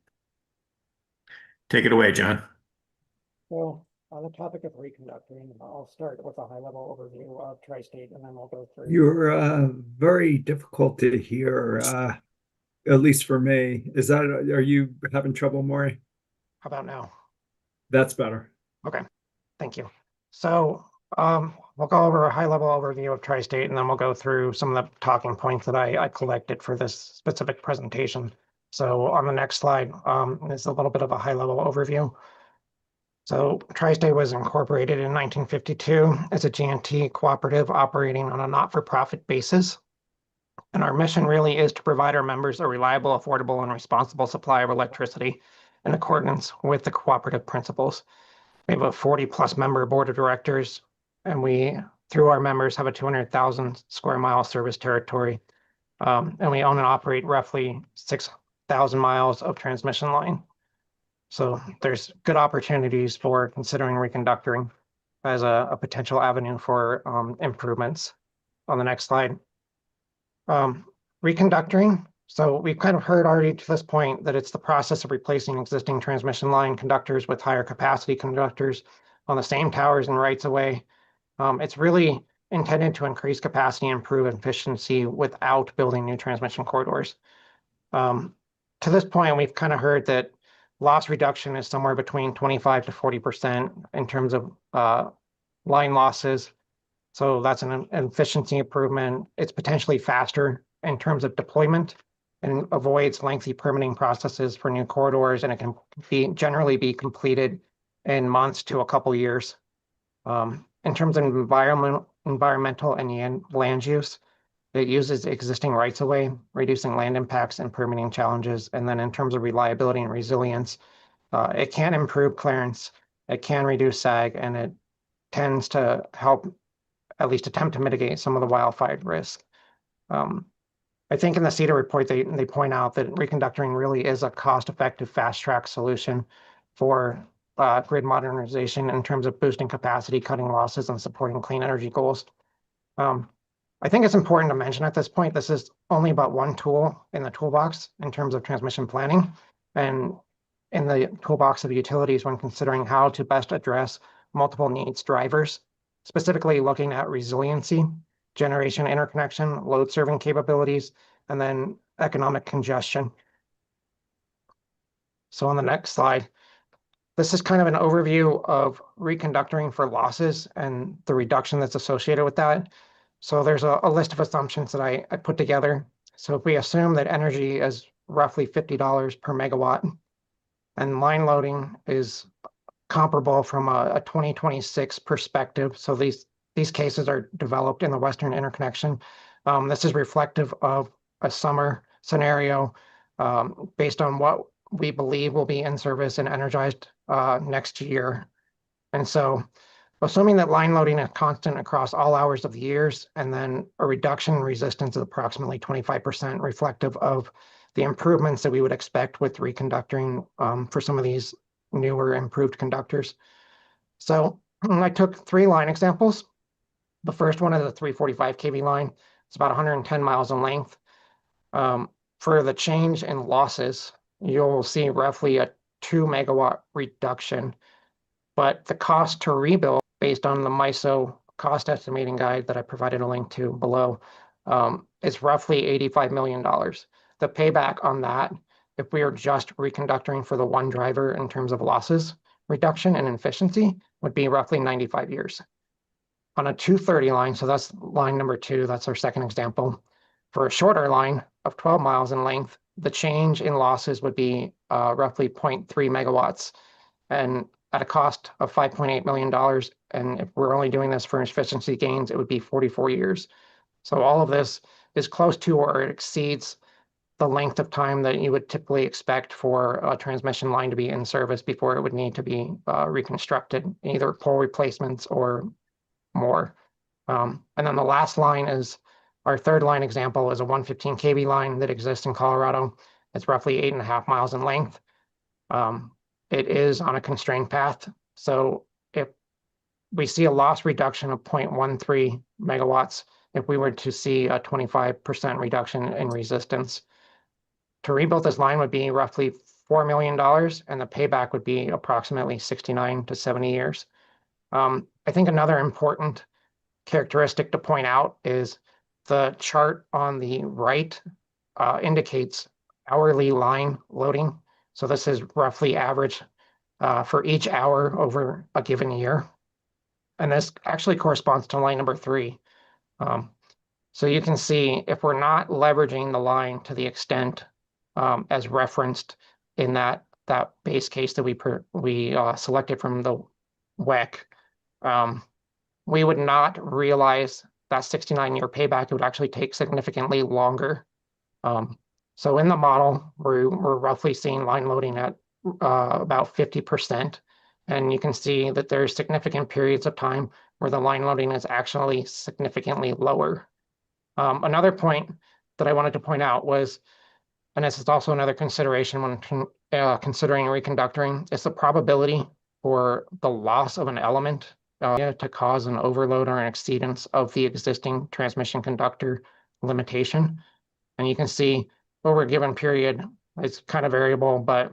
Take it away, John. So on the topic of reconductoring, I'll start with a high-level overview of Tri-State, and then we'll go through. You're very difficult to hear, at least for me. Are you having trouble, Maury? How about now? That's better. Okay, thank you. So we'll go over a high-level overview of Tri-State, and then we'll go through some of the talking points that I collected for this specific presentation. So on the next slide is a little bit of a high-level overview. So Tri-State was incorporated in 1952 as a G&T cooperative operating on a not-for-profit basis. And our mission really is to provide our members a reliable, affordable, and responsible supply of electricity in accordance with the cooperative principles. We have a 40-plus member board of directors, and we, through our members, have a 200,000 square mile service territory. And we own and operate roughly 6,000 miles of transmission line. So there's good opportunities for considering reconductoring as a potential avenue for improvements. On the next slide. Reconductoring. So we've kind of heard already to this point that it's the process of replacing existing transmission line conductors with higher capacity conductors on the same towers and rights of way. It's really intended to increase capacity and improve efficiency without building new transmission corridors. To this point, we've kind of heard that loss reduction is somewhere between 25 to 40% in terms of line losses. So that's an efficiency improvement. It's potentially faster in terms of deployment and avoids lengthy permitting processes for new corridors, and it can generally be completed in months to a couple years. In terms of environmental and land use, it uses existing rights of way, reducing land impacts and permitting challenges. And then in terms of reliability and resilience, it can improve clearance, it can reduce sag, and it tends to help at least attempt to mitigate some of the wildfire risk. I think in the CETA report, they point out that reconductoring really is a cost-effective fast-track solution for grid modernization in terms of boosting capacity, cutting losses, and supporting clean energy goals. I think it's important to mention at this point, this is only about one tool in the toolbox in terms of transmission planning and in the toolbox of utilities when considering how to best address multiple needs drivers, specifically looking at resiliency, generation interconnection, load serving capabilities, and then economic congestion. So on the next slide, this is kind of an overview of reconductoring for losses and the reduction that's associated with that. So there's a list of assumptions that I put together. So if we assume that energy is roughly $50 per megawatt and line loading is comparable from a 2026 perspective. So these cases are developed in the Western Interconnection. This is reflective of a summer scenario based on what we believe will be in service and energized next year. And so assuming that line loading is constant across all hours of the years, and then a reduction in resistance of approximately 25% reflective of the improvements that we would expect with reconductoring for some of these newer improved conductors. So I took 3 line examples. The first one is a 345 kV line. It's about 110 miles in length. For the change in losses, you'll see roughly a 2 megawatt reduction, but the cost to rebuild based on the MISO cost estimating guide that I provided a link to below is roughly $85 million. The payback on that, if we are just reconductoring for the one driver in terms of losses reduction and efficiency, would be roughly 95 years. On a 230 line, so that's line number 2, that's our second example. For a shorter line of 12 miles in length, the change in losses would be roughly 0.3 megawatts and at a cost of $5.8 million. And if we're only doing this for efficiency gains, it would be 44 years. So all of this is close to or it exceeds the length of time that you would typically expect for a transmission line to be in service before it would need to be reconstructed, either pole replacements or more. And then the last line is our third line example is a 115 kV line that exists in Colorado. It's roughly 8.5 miles in length. It is on a constrained path. So if we see a loss reduction of 0.13 megawatts, if we were to see a 25% reduction in resistance, to rebuild this line would be roughly $4 million, and the payback would be approximately 69 to 70 years. I think another important characteristic to point out is the chart on the right indicates hourly line loading. So this is roughly average for each hour over a given year. And this actually corresponds to line number 3. So you can see if we're not leveraging the line to the extent as referenced in that base case that we selected from the WEC, we would not realize that 69-year payback. It would actually take significantly longer. So in the model, we're roughly seeing line loading at about 50%. And you can see that there's significant periods of time where the line loading is actually significantly lower. Another point that I wanted to point out was, and this is also another consideration when considering reconductoring, is the probability for the loss of an element to cause an overload or an exceedance of the existing transmission conductor limitation. And you can see over a given period, it's kind of variable, but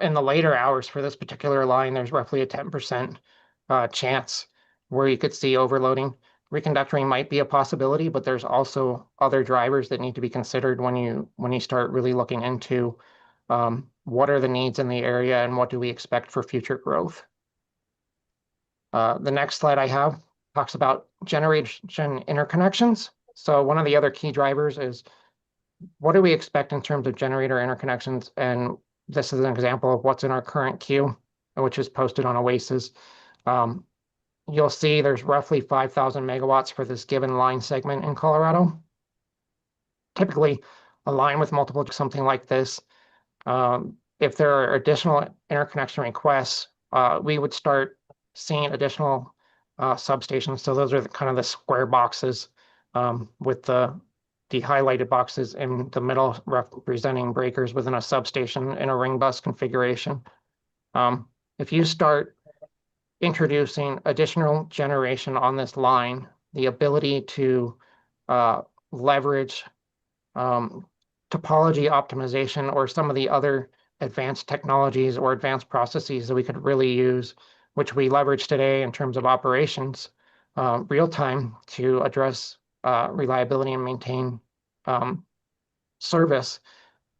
in the later hours for this particular line, there's roughly a 10% chance where you could see overloading. Reconductoring might be a possibility, but there's also other drivers that need to be considered when you start really looking into what are the needs in the area and what do we expect for future growth. The next slide I have talks about generation interconnections. So one of the other key drivers is what do we expect in terms of generator interconnections? And this is an example of what's in our current queue, which is posted on Oasis. You'll see there's roughly 5,000 megawatts for this given line segment in Colorado. Typically, a line with multiple, something like this, if there are additional interconnection requests, we would start seeing additional substations. So those are kind of the square boxes with the highlighted boxes in the middle representing breakers within a substation in a ring bus configuration. If you start introducing additional generation on this line, the ability to leverage topology optimization or some of the other advanced technologies or advanced processes that we could really use, which we leverage today in terms of operations, real time to address reliability and maintain service,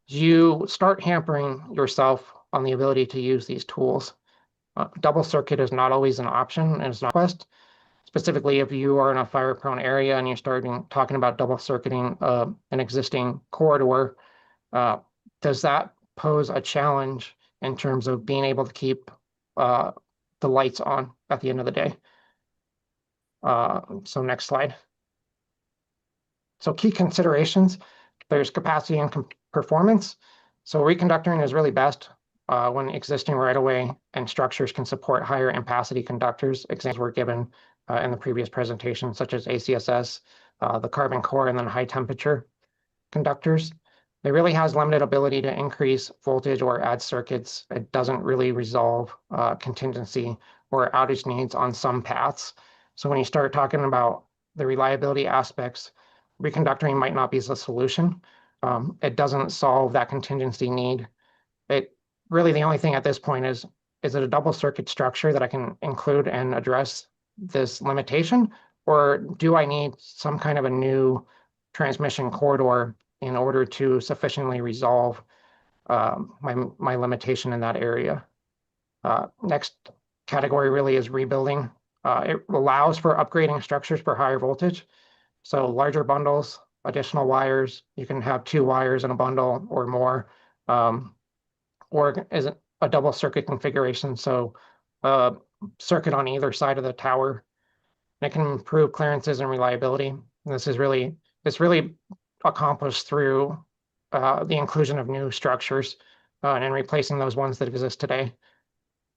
you start hampering yourself on the ability to use these tools. Double circuit is not always an option, and it's not a request. Specifically, if you are in a fire-prone area and you're talking about double circuiting an existing corridor, does that pose a challenge in terms of being able to keep the lights on at the end of the day? So next slide. So key considerations there's capacity and performance. So reconductoring is really best when existing right-of-way and structures can support higher ampacity conductors. Examples were given in the previous presentation, such as ACSS, the carbon core, and then high temperature conductors. It really has limited ability to increase voltage or add circuits. It doesn't really resolve contingency or outage needs on some paths. So when you start talking about the reliability aspects, reconductoring might not be the solution. It doesn't solve that contingency need. It really, the only thing at this point is it a double circuit structure that I can include and address this limitation? Or do I need some kind of a new transmission corridor in order to sufficiently resolve my limitation in that area? Next category really is rebuilding. It allows for upgrading structures for higher voltage. So larger bundles, additional wires, you can have 2 wires in a bundle or more, or is it a double circuit configuration? So circuit on either side of the tower. And it can improve clearances and reliability. And it's really accomplished through the inclusion of new structures and replacing those ones that exist today.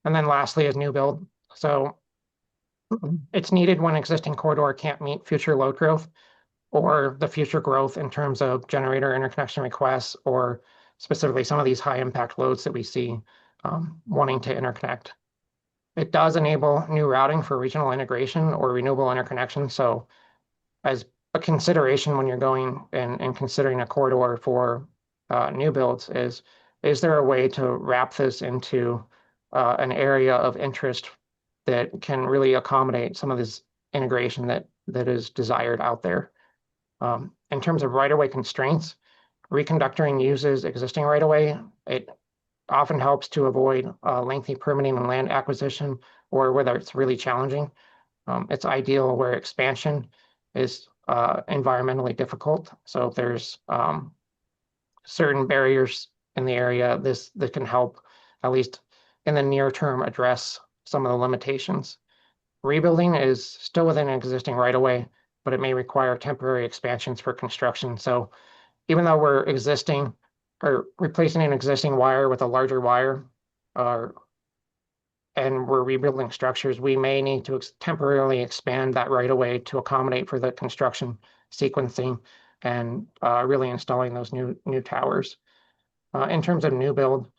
And then lastly is new build. So it's needed when existing corridor can't meet future load growth or the future growth in terms of generator interconnection requests, or specifically some of these high impact loads that we see wanting to interconnect. It does enable new routing for regional integration or renewable interconnection. So as a consideration when you're going and considering a corridor for new builds is there a way to wrap this into an area of interest that can really accommodate some of this integration that is desired out there? In terms of right-of-way constraints, reconductoring uses existing right-of-way. It often helps to avoid lengthy permitting and land acquisition, or whether it's really challenging. It's ideal where expansion is environmentally difficult. So if there's certain barriers in the area, that can help, at least in the near term, address some of the limitations. Rebuilding is still within an existing right-of-way, but it may require temporary expansions for construction. So even though we're existing or replacing an existing wire with a larger wire, and we're rebuilding structures, we may need to temporarily expand that right-of-way to accommodate for the construction sequencing and really installing those new towers. In terms of new build,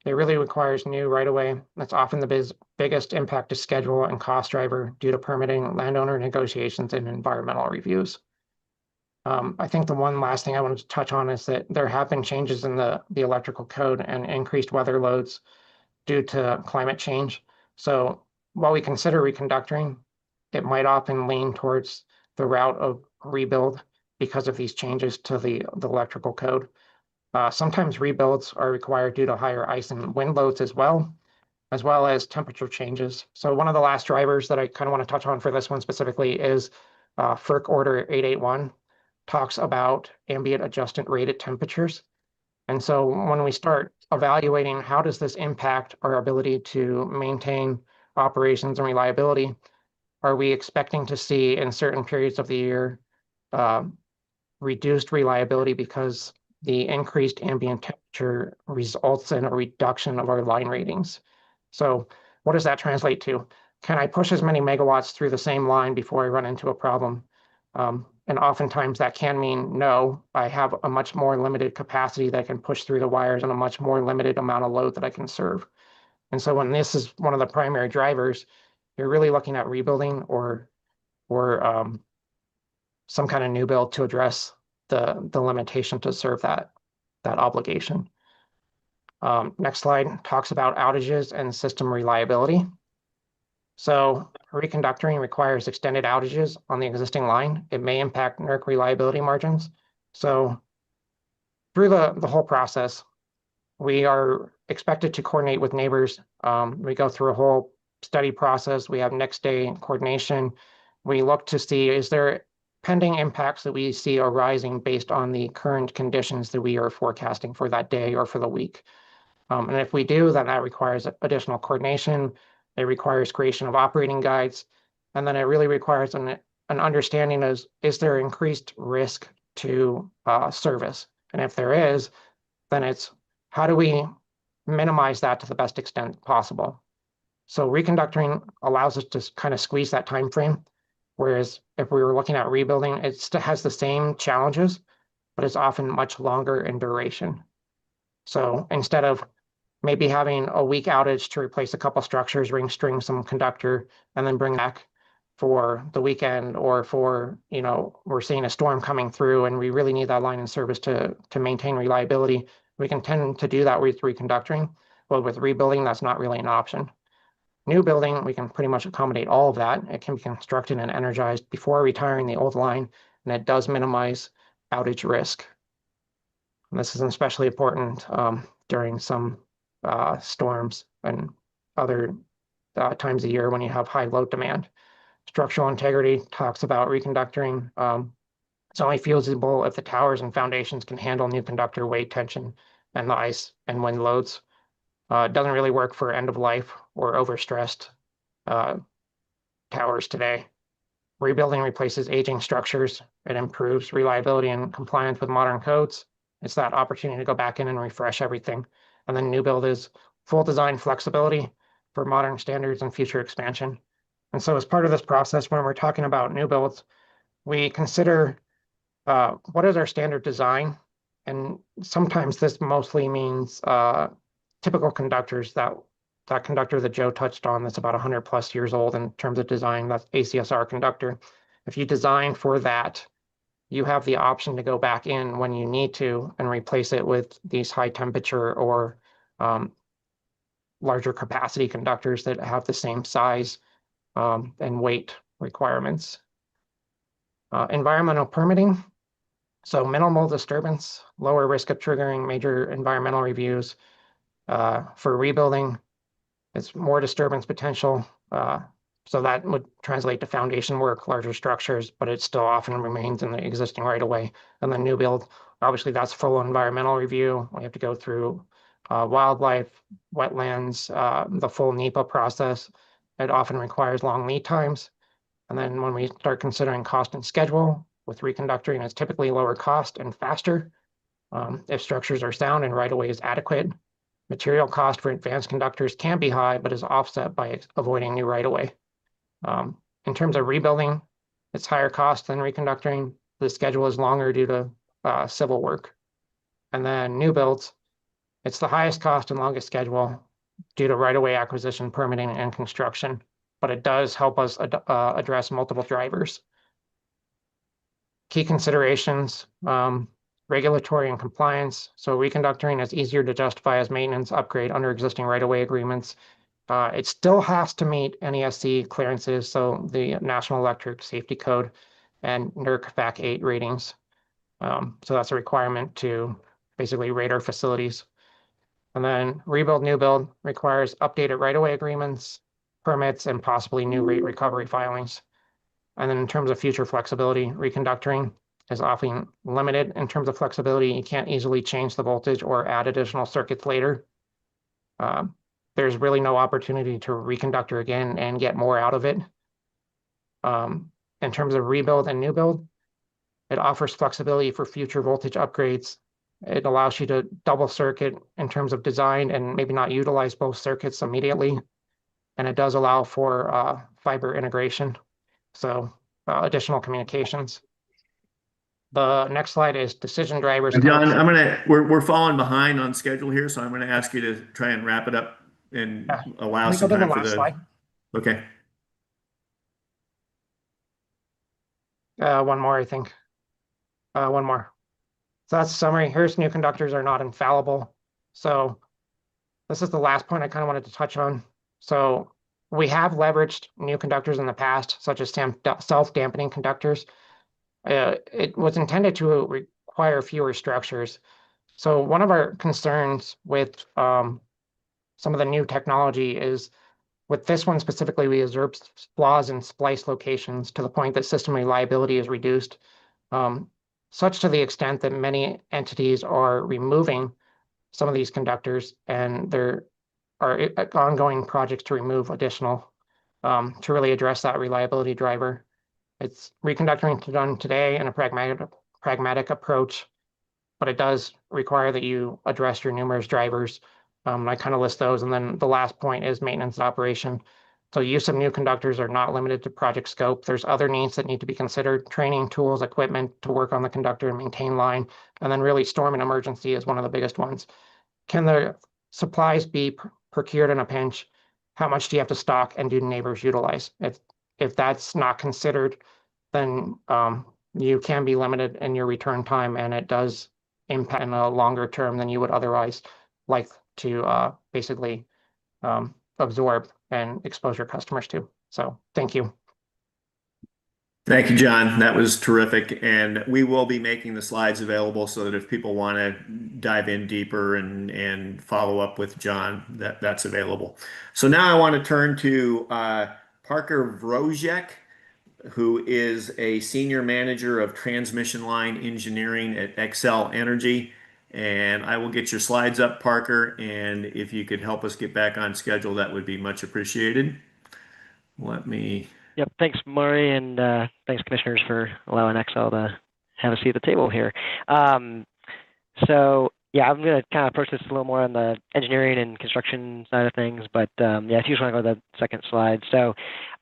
it really requires new right-of-way. That's often the biggest impact to schedule and cost driver due to permitting, landowner negotiations, and environmental reviews. I think the one last thing I wanted to touch on is that there have been changes in the electrical code and increased weather loads due to climate change. So while we consider reconductoring, it might often lean towards the route of rebuild because of these changes to the electrical code. Sometimes rebuilds are required due to higher ice and wind loads as well as temperature changes. So one of the last drivers that I kind of want to touch on for this one specifically is FERC Order 881 talks about ambient adjusted rated temperatures. And so when we start evaluating how does this impact our ability to maintain operations and reliability, are we expecting to see in certain periods of the year reduced reliability because the increased ambient temperature results in a reduction of our line ratings? So what does that translate to? Can I push as many megawatts through the same line before I run into a problem? And oftentimes that can mean no, I have a much more limited capacity that I can push through the wires and a much more limited amount of load that I can serve. And so when this is one of the primary drivers, you're really looking at rebuilding or some kind of new build to address the limitation to serve that obligation. Next slide talks about outages and system reliability. So reconductoring requires extended outages on the existing line. It may impact NERC reliability margins. So through the whole process, we are expected to coordinate with neighbors. We go through a whole study process. We have next day coordination. We look to see, is there pending impacts that we see arising based on the current conditions that we are forecasting for that day or for the week? And if we do, then that requires additional coordination. It requires creation of operating guides. And then it really requires an understanding is there increased risk to service? And if there is, then it's how do we minimize that to the best extent possible? So reconductoring allows us to kind of squeeze that time frame. Whereas if we were looking at rebuilding, it still has the same challenges, but it's often much longer in duration. So instead of maybe having a week outage to replace a couple structures, string some conductor, and then bring back for the weekend, or for, we're seeing a storm coming through and we really need that line in service to maintain reliability, we can tend to do that with reconductoring. But with rebuilding, that's not really an option. New building, we can pretty much accommodate all of that. It can be constructed and energized before retiring the old line, and it does minimize outage risk. And this is especially important during some storms and other times of year when you have high load demand. Structural integrity talks about reconductoring. It's only feasible if the towers and foundations can handle new conductor weight, tension, and the ice and wind loads. It doesn't really work for end of life or overstressed towers today. Rebuilding replaces aging structures. It improves reliability and compliance with modern codes. It's that opportunity to go back in and refresh everything. And then new build is full design flexibility for modern standards and future expansion. And so as part of this process, when we're talking about new builds, we consider what is our standard design? And sometimes this mostly means typical conductors. That conductor that Joe touched on that's about 100 plus years old in terms of design, that's ACSR conductor. If you design for that, you have the option to go back in when you need to and replace it with these high temperature or larger capacity conductors that have the same size and weight requirements. Environmental permitting. So minimal disturbance, lower risk of triggering major environmental reviews. For rebuilding, it's more disturbance potential. So that would translate to foundation work, larger structures, but it still often remains in the existing right of way. And then new build, obviously that's full environmental review. We have to go through wildlife, wetlands, the full NEPA process. It often requires long lead times. And then when we start considering cost and schedule with reconductoring, it's typically lower cost and faster if structures are sound and right of way is adequate. Material cost for advanced conductors can be high, but is offset by avoiding new right of way. In terms of rebuilding, it's higher cost than reconductoring. The schedule is longer due to civil work. And then new builds, it's the highest cost and longest schedule due to right of way acquisition, permitting, and construction, but it does help us address multiple drivers. Key considerations, regulatory and compliance. So reconductoring is easier to justify as maintenance upgrade under existing right-of-way agreements. It still has to meet NESC clearances, so the National Electric Safety Code and NERC FAC 8 ratings. So that's a requirement to basically rate our facilities. And then rebuild, new build requires updated right-of-way agreements, permits, and possibly new rate recovery filings. And then in terms of future flexibility, reconductoring is often limited in terms of flexibility. You can't easily change the voltage or add additional circuits later. There's really no opportunity to reconductor again and get more out of it. In terms of rebuild and new build, it offers flexibility for future voltage upgrades. It allows you to double circuit in terms of design and maybe not utilize both circuits immediately. And it does allow for fiber integration. So additional communications. The next slide is decision drivers. John, we're falling behind on schedule here, so I'm gonna ask you to try and wrap it up and allow some time for the slide. Okay. One more, I think. One more. So that's a summary. Here's new conductors are not infallible. So this is the last point I kind of wanted to touch on. So we have leveraged new conductors in the past, such as self-dampening conductors. It was intended to require fewer structures. So one of our concerns with some of the new technology is with this one specifically, we observed flaws in splice locations to the point that system reliability is reduced, such to the extent that many entities are removing some of these conductors, and there are ongoing projects to remove additional to really address that reliability driver. It's reconductoring done today in a pragmatic approach. but it does require that you address your numerous drivers. I kind of list those. And then the last point is maintenance and operation. So use of new conductors are not limited to project scope. There's other needs that need to be considered: training, tools, equipment to work on the conductor and maintain line. And then really storm and emergency is one of the biggest ones. Can the supplies be procured in a pinch? How much do you have to stock, and do neighbors utilize? If that's not considered, then you can be limited in your return time, and it does impact in a longer term than you would otherwise like to basically absorb and expose your customers to. So thank you. Thank you, John. That was terrific. And we will be making the slides available so that if people want to dive in deeper and follow up with John, that's available. So now I want to turn to Parker Vrojek, who is a senior manager of transmission line engineering at Xcel Energy. And I will get your slides up, Parker. And if you could help us get back on schedule, that would be much appreciated. Let me. Yep. Thanks, Maury, and thanks, commissioners, for allowing Xcel to have a seat at the table here. So yeah, I'm going to kind of approach this a little more on the engineering and construction side of things, but yeah, if you just want to go to the second slide. So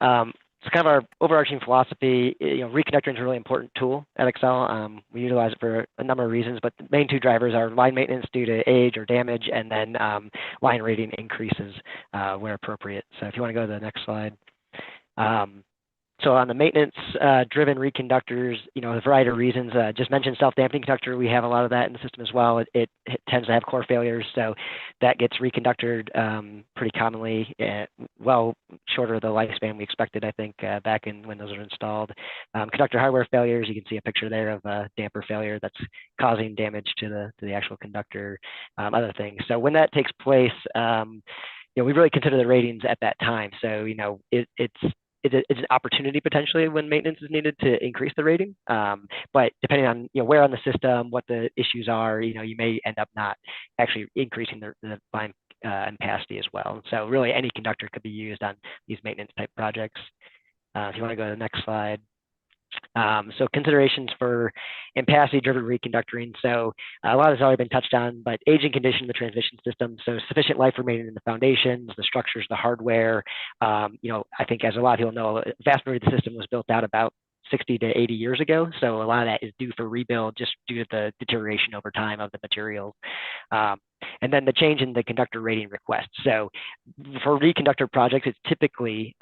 it's kind of our overarching philosophy. Reconductoring is a really important tool at Xcel. We utilize it for a number of reasons, but the main two drivers are line maintenance due to age or damage, and then line rating increases where appropriate. So if you want to go to the next slide. So on the maintenance driven reconductors, a variety of reasons. Just mentioned self-damping conductor. We have a lot of that in the system as well. It tends to have core failures, so that gets reconductored pretty commonly, well shorter of the lifespan we expected, I think, back when those were installed. Conductor hardware failures, you can see a picture there of a damper failure that's causing damage to the actual conductor, other things. So when that takes place, we really consider the ratings at that time. So, it's an opportunity potentially when maintenance is needed to increase the rating. But depending on where on the system, what the issues are, you may end up not actually increasing the line capacity as well. So really any conductor could be used on these maintenance type projects. If you want to go to the next slide. So considerations for ampacity driven reconductoring. So a lot has already been touched on, but aging condition of the transmission system. So sufficient life remaining in the foundations, the structures, the hardware. I think as a lot of people know, the vast majority of the system was built out about 60 to 80 years ago. So a lot of that is due for rebuild just due to the deterioration over time of the materials. And then the change in the conductor rating request. So for reconductor projects, it's typically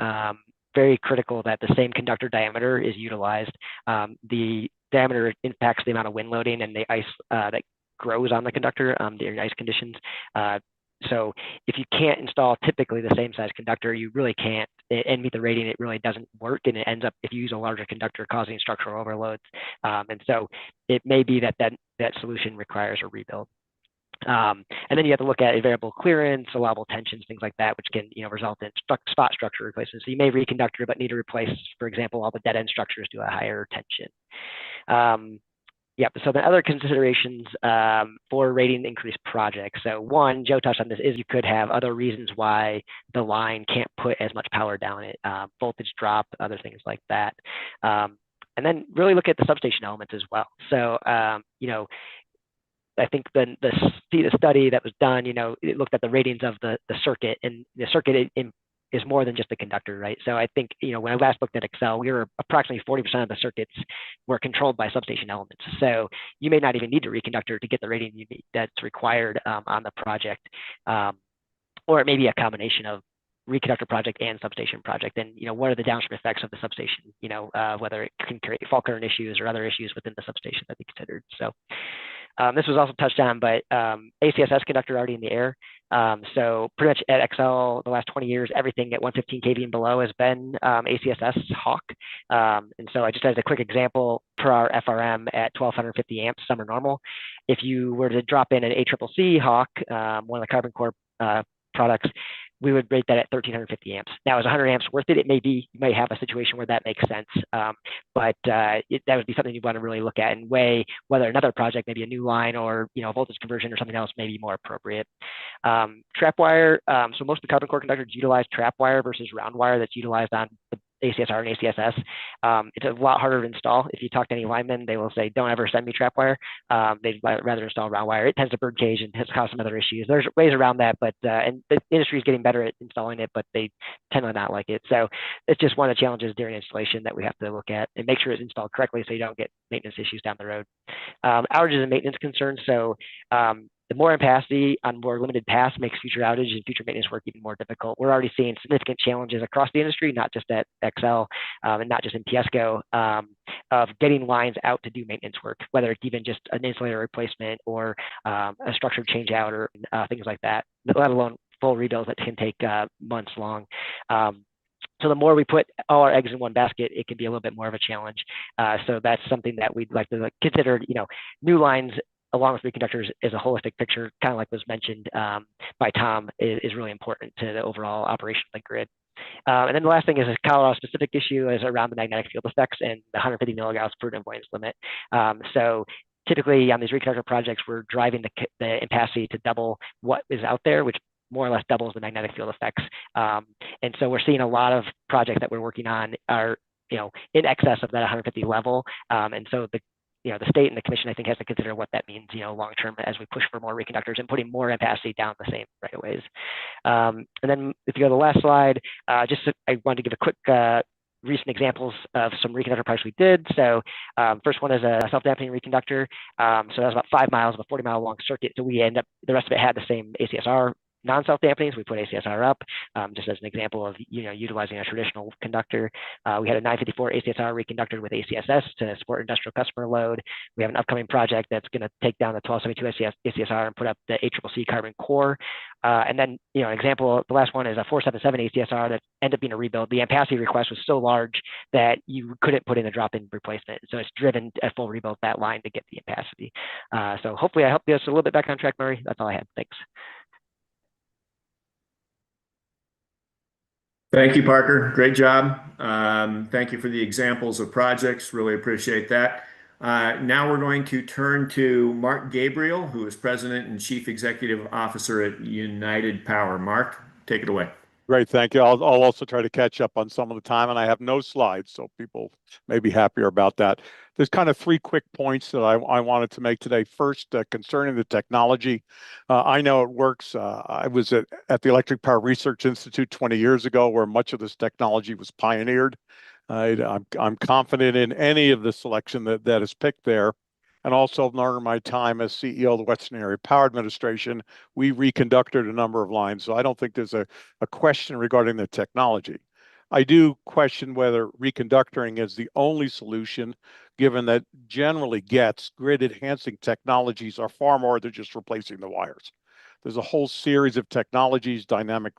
very critical that the same conductor diameter is utilized. The diameter impacts the amount of wind loading and the ice that grows on the conductor during ice conditions. So if you can't install typically the same size conductor, you really can't and meet the rating. It really doesn't work, and it ends up, if you use a larger conductor, causing structural overloads. And so it may be that solution requires a rebuild. And then you have to look at variable clearance, allowable tensions, things like that, which can result in spot structure replacement. So you may reconductor, but need to replace, for example, all the dead end structures to a higher tension. Yep. So the other considerations for rating increased projects. So one, Joe touched on this, is you could have other reasons why the line can't put as much power down it, voltage drop, other things like that. And then really look at the substation elements as well. So I think the study that was done, it looked at the ratings of the circuit, and the circuit is more than just the conductor, right? So I think, when I last looked at Xcel, we were approximately 40% of the circuits were controlled by substation elements. So you may not even need a reconductor to get the rating you need that's required on the project. Or it may be a combination of reconductor project and substation project. And, what are the downstream effects of the substation, whether it can create fault current issues or other issues within the substation that be considered. So this was also touched on, but ACSS conductor already in the air. So pretty much at Xcel, the last 20 years, everything at 115 kV and below has been ACSS Hawk. And so I just as a quick example, per our FRM at 1250 amps, summer normal, if you were to drop in an ACCC Hawk, one of the Carbon Corp products, we would rate that at 1350 amps. Now, is 100 amps worth it? It may be. You may have a situation where that makes sense, but that would be something you want to really look at and weigh whether another project, maybe a new line or voltage conversion or something else, may be more appropriate. Trap wire. So most of the Carbon Core conductors utilize trap wire versus round wire that's utilized on the ACSR and ACSS. It's a lot harder to install. If you talk to any linemen, they will say, don't ever send me trap wire. They'd rather install round wire. It tends to bird cage and has caused some other issues. There's ways around that, but and the industry is getting better at installing it, but they tend to not like it. So it's just one of the challenges during installation that we have to look at and make sure it's installed correctly so you don't get maintenance issues down the road. Outages and maintenance concerns. So the more ampacity on more limited paths makes future outage and future maintenance work even more difficult. We're already seeing significant challenges across the industry, not just at XL and not just in PSCO, of getting lines out to do maintenance work, whether it's even just an insulator replacement or a structured change out or things like that, let alone full rebuilds that can take months long. So the more we put all our eggs in one basket, it can be a little bit more of a challenge. So that's something that we'd like to consider, new lines along with reconductors is a holistic picture, kind of like was mentioned by Tom, is really important to the overall operation of the grid. And then the last thing is a Colorado specific issue is around the magnetic field effects and the 150 milligauss per avoidance limit. So typically on these reconductor projects, we're driving the ampacity to double what is out there, which more or less doubles the magnetic field effects. And so we're seeing a lot of projects that we're working on are in excess of that 150 level. And so the state and the commission, I think, has to consider what that means, long term as we push for more reconductors and putting more ampacity down the same right of ways. And then if you go to the last slide, I wanted to give a quick recent examples of some reconductor projects we did. So first one is a self-damping reconductor. So that was about 5 miles of a 40-mile long circuit. So we the rest of it had the same ACSR non-self-damping, so we put ACSR up, just as an example of utilizing a traditional conductor. We had a 954 ACSR reconductor with ACSS to support industrial customer load. We have an upcoming project that's going to take down the 1272 ACSR and put up the ACCC carbon core. And then, an example, the last one is a 477 ACSR that ended up being a rebuild. The ampacity request was so large that you couldn't put in a drop-in replacement. So it's driven a full rebuild that line to get the ampacity. So hopefully I helped you a little bit back on track, Murray. That's all I had. Thanks. Thank you, Parker. Great job. Thank you for the examples of projects. Really appreciate that. Now we're going to turn to Mark Gabriel, who is President and Chief Executive Officer at United Power. Mark, take it away. Great, thank you. I'll also try to catch up on some of the time, and I have no slides, so people may be happier about that. There's kind of 3 quick points that I wanted to make today. First, concerning the technology, I know it works. I was at the Electric Power Research Institute 20 years ago, where much of this technology was pioneered. I'm confident in any of the selection that is picked there. And also during my time as CEO of the Western Area Power Administration, we reconducted a number of lines. So I don't think there's a question regarding the technology. I do question whether reconductoring is the only solution, given that generally grid enhancing technologies are far more than just replacing the wires. There's a whole series of technologies, dynamic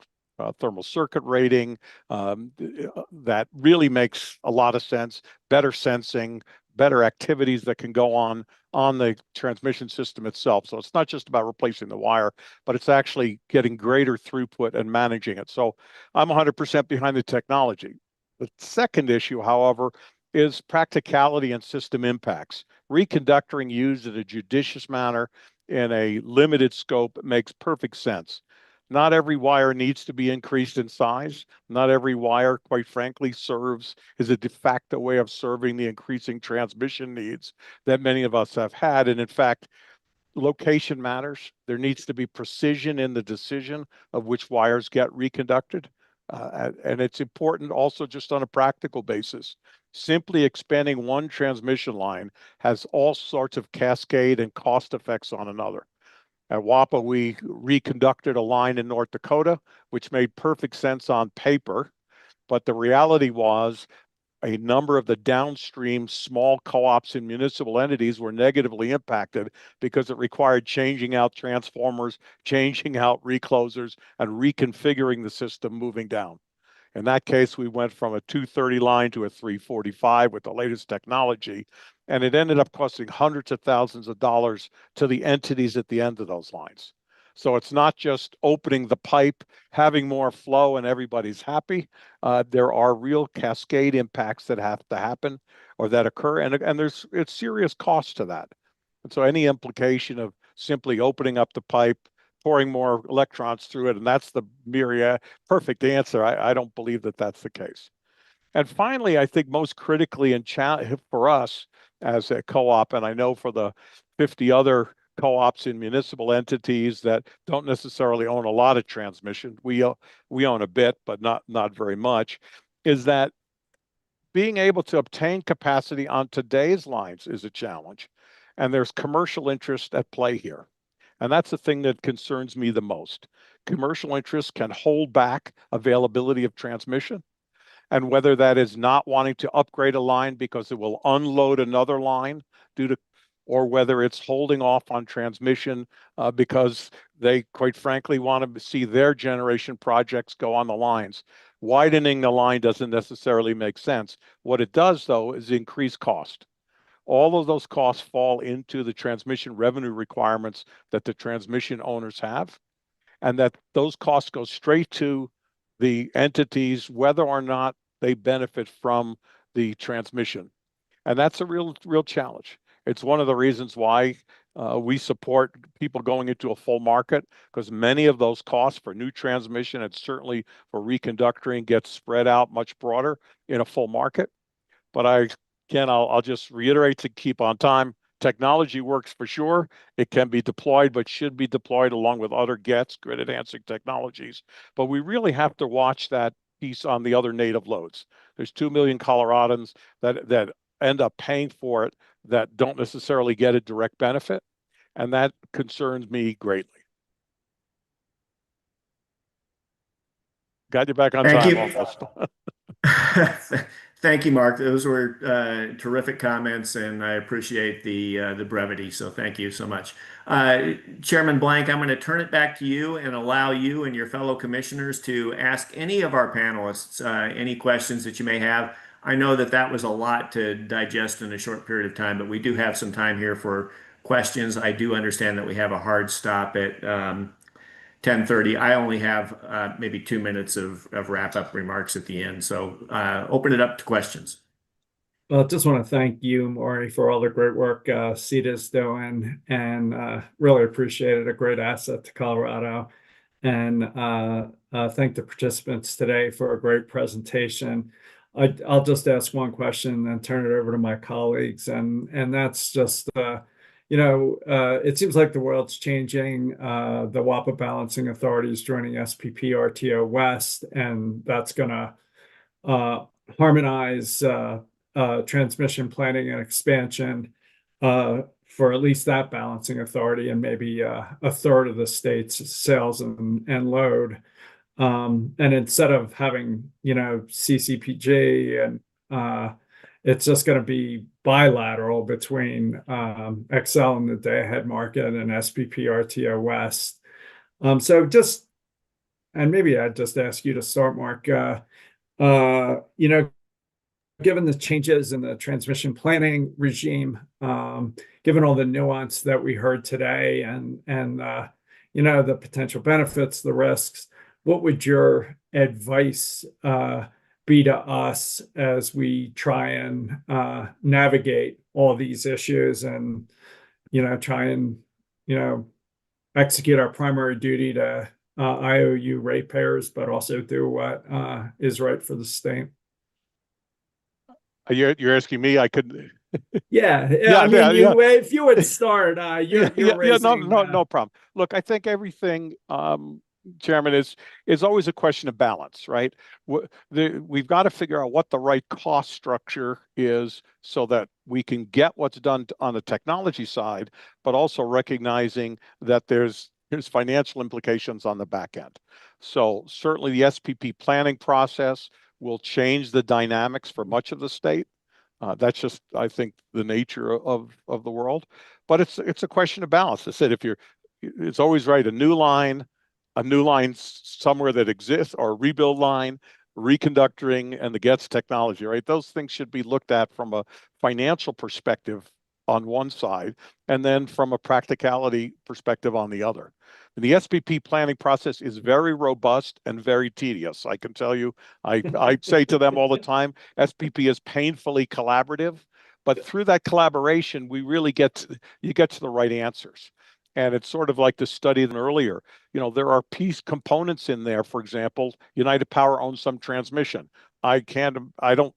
thermal circuit rating, that really makes a lot of sense, better sensing, better activities that can go on the transmission system itself. So it's not just about replacing the wire, but it's actually getting greater throughput and managing it. So I'm 100% behind the technology. The second issue, however, is practicality and system impacts. Reconductoring used in a judicious manner in a limited scope makes perfect sense. Not every wire needs to be increased in size. Not every wire, quite frankly, is a de facto way of serving the increasing transmission needs that many of us have had. And in fact, location matters. There needs to be precision in the decision of which wires get reconducted. And it's important also just on a practical basis. Simply expanding one transmission line has all sorts of cascade and cost effects on another. At WAPA, we reconducted a line in North Dakota, which made perfect sense on paper. But the reality was a number of the downstream small co-ops and municipal entities were negatively impacted because it required changing out transformers, changing out reclosers, and reconfiguring the system moving down. In that case, we went from a 230 line to a 345 with the latest technology, and it ended up costing hundreds of thousands of dollars to the entities at the end of those lines. So it's not just opening the pipe, having more flow, and everybody's happy. There are real cascade impacts that have to happen or that occur, and it's serious cost to that. And so any implication of simply opening up the pipe, pouring more electrons through it, and that's the perfect answer. I don't believe that that's the case. And finally, I think most critically and for us as a co-op, and I know for the 50 other co-ops in municipal entities that don't necessarily own a lot of transmission, we own a bit, but not very much, is that being able to obtain capacity on today's lines is a challenge. And there's commercial interest at play here. And that's the thing that concerns me the most. Commercial interest can hold back availability of transmission. And whether that is not wanting to upgrade a line because it will unload another line due to, or whether it's holding off on transmission because they, quite frankly, want to see their generation projects go on the lines. Widening the line doesn't necessarily make sense. What it does, though, is increase cost. All of those costs fall into the transmission revenue requirements that the transmission owners have, and that those costs go straight to the entities, whether or not they benefit from the transmission. And that's a real challenge. It's one of the reasons why we support people going into a full market, because many of those costs for new transmission and certainly for reconductoring gets spread out much broader in a full market. But I'll just reiterate to keep on time. Technology works for sure. It can be deployed, but should be deployed along with other grid enhancing technologies. But we really have to watch that piece on the other native loads. There's 2 million Coloradans that end up paying for it that don't necessarily get a direct benefit. And that concerns me greatly. Got you back on time almost. Thank you, Mark. Those were terrific comments, and I appreciate the brevity. So thank you so much. Chairman Blank, I'm going to turn it back to you and allow you and your fellow commissioners to ask any of our panelists any questions that you may have. I know that was a lot to digest in a short period of time, but we do have some time here for questions. I do understand that we have a hard stop at 10:30. I only have maybe 2 minutes of wrap-up remarks at the end. So open it up to questions. Well, I just want to thank you, Maury, for all the great work CETA is doing, and really appreciate it. A great asset to Colorado. And thank the participants today for a great presentation. I'll just ask one question and then turn it over to my colleagues. And that's just, it seems like the world's changing. The WAPA Balancing Authority is joining SPP RTO West, and that's going to harmonize transmission planning and expansion for at least that balancing authority and maybe a third of the state's sales and load. And instead of having, CCPG and it's just going to be bilateral between Excel and the day-ahead market and SPP RTO West. So just, and maybe I'd just ask you to start, Mark, given the changes in the transmission planning regime, given all the nuance that we heard today and the potential benefits, the risks, what would your advice be to us as we try and navigate all these issues and, try and, execute our primary duty to IOU ratepayers, but also do what is right for the state? You're asking me? I could. Yeah. If you would start, you're raising. No problem. Look, I think everything, Chairman, is always a question of balance, right? We've got to figure out what the right cost structure is so that we can get what's done on the technology side, but also recognizing that there's financial implications on the back end. So certainly the SPP planning process will change the dynamics for much of the state. That's just, I think, the nature of the world. But it's a question of balance. I said, it's always right. A new line somewhere that exists, or a rebuild line, reconductoring, and the GETS technology, right? Those things should be looked at from a financial perspective on one side, and then from a practicality perspective on the other. And the SPP planning process is very robust and very tedious. I can tell you, I say to them all the time, SPP is painfully collaborative, but through that collaboration, we really get to the right answers. And it's sort of like the study earlier. There are piece components in there. For example, United Power owns some transmission.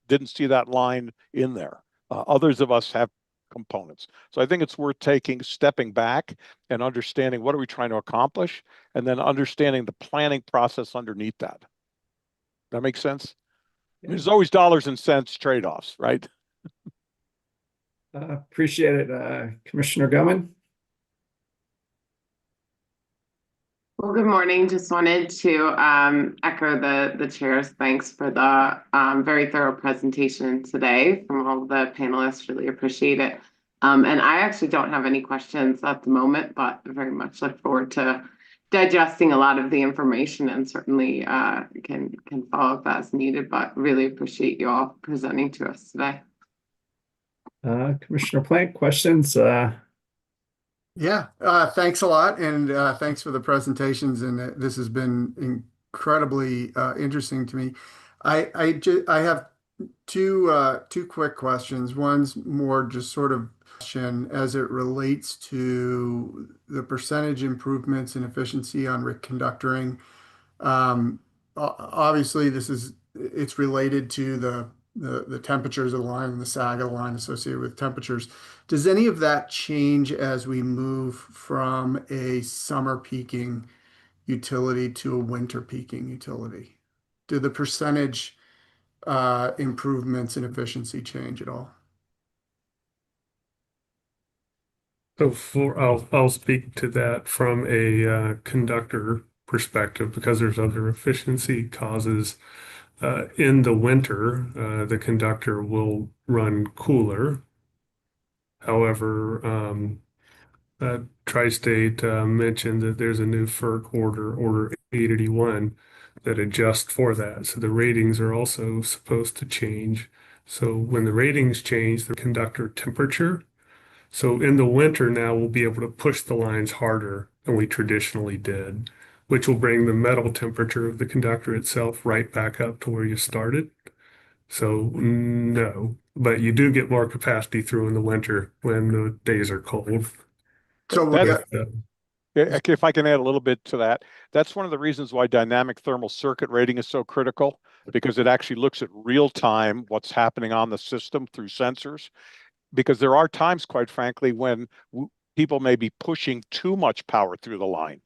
didn't see that line in there. Others of us have components. So I think it's worth stepping back and understanding what are we trying to accomplish, and then understanding the planning process underneath that. That makes sense? There's always dollars and cents trade-offs, right? Appreciate it. Commissioner Gumman? Well, good morning. Just wanted to echo the chair's thanks for the very thorough presentation today from all the panelists. Really appreciate it. And I actually don't have any questions at the moment, but very much look forward to digesting a lot of the information, and certainly can follow up as needed. But really appreciate you all presenting to us today. Commissioner Plank, questions? Yeah, thanks a lot, and thanks for the presentations. And this has been incredibly interesting to me. I have two quick questions. One's more just sort of question as it relates to the percentage improvements in efficiency on reconductoring. Obviously, it's related to the temperatures of the line and the sag of the line associated with temperatures. Does any of that change as we move from a summer peaking utility to a winter peaking utility? Do the percentage improvements in efficiency change at all? So I'll speak to that from a conductor perspective, because there's other efficiency causes. In the winter, the conductor will run cooler. However, Tri-State mentioned that there's a new FERC order 881, that adjusts for that. So the ratings are also supposed to change. So when the ratings change, the conductor temperature. So in the winter now, we'll be able to push the lines harder than we traditionally did, which will bring the metal temperature of the conductor itself right back up to where you started. So no, but you do get more capacity through in the winter when the days are cold. So if I can add a little bit to that, that's one of the reasons why dynamic thermal circuit rating is so critical, because it actually looks at real time what's happening on the system through sensors. Because there are times, quite frankly, when people may be pushing too much power through the line,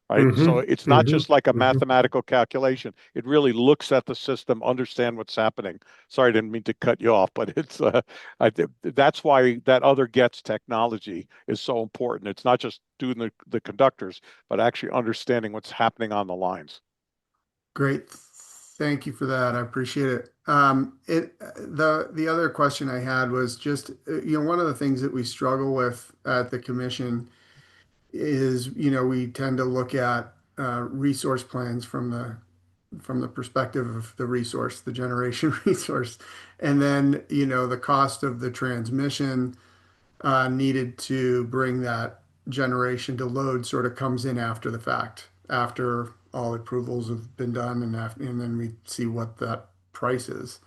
right? So it's not just like a mathematical calculation. It really looks at the system, understand what's happening. Sorry, I didn't mean to cut you off, but that's why that other GETS technology is so important. It's not just doing the conductors, but actually understanding what's happening on the lines. Great. Thank you for that. I appreciate it. The other question I had was just, one of the things that we struggle with at the commission is, we tend to look at resource plans from the perspective of the resource, the generation resource, and then, the cost of the transmission needed to bring that generation to load sort of comes in after the fact, after all approvals have been done, and then we see what that price is.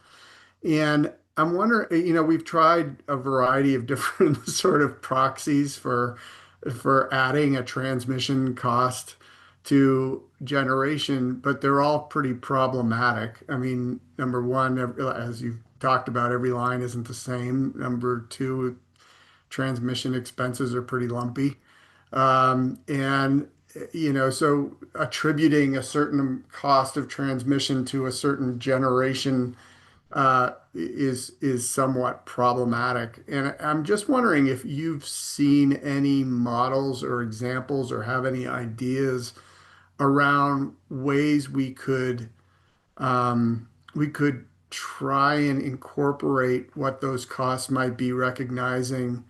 And I'm wondering, we've tried a variety of different sort of proxies for adding a transmission cost to generation, but they're all pretty problematic. I mean, number one, as you've talked about, every line isn't the same. Number two, transmission expenses are pretty lumpy. And so attributing a certain cost of transmission to a certain generation is somewhat problematic. And I'm just wondering if you've seen any models or examples or have any ideas around ways we could try and incorporate what those costs might be, recognizing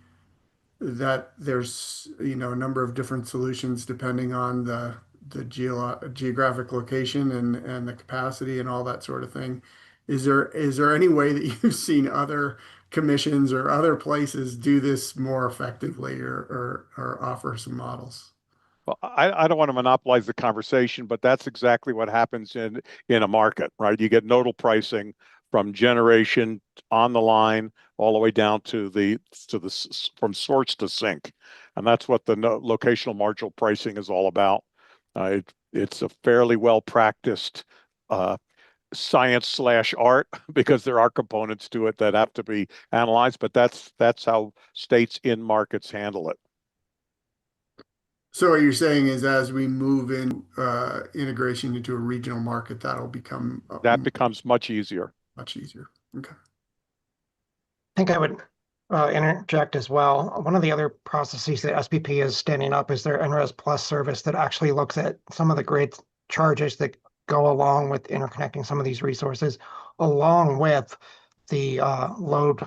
that there's a number of different solutions depending on the geographic location and the capacity and all that sort of thing. Is there any way that you've seen other commissions or other places do this more effectively, or offer some models? Well, I don't want to monopolize the conversation, but that's exactly what happens in a market, right? You get nodal pricing from generation on the line all the way down to from source to sink, and that's what the locational marginal pricing is all about. It's a fairly well practiced science/art because there are components to it that have to be analyzed, but that's how states in markets handle it. So what you're saying is as we move in integration into a regional market, that'll become That becomes much easier. much easier. Okay. I think I would interject as well. One of the other processes that SPP is standing up is their NRES Plus service that actually looks at some of the grid charges that go along with interconnecting some of these resources, along with the load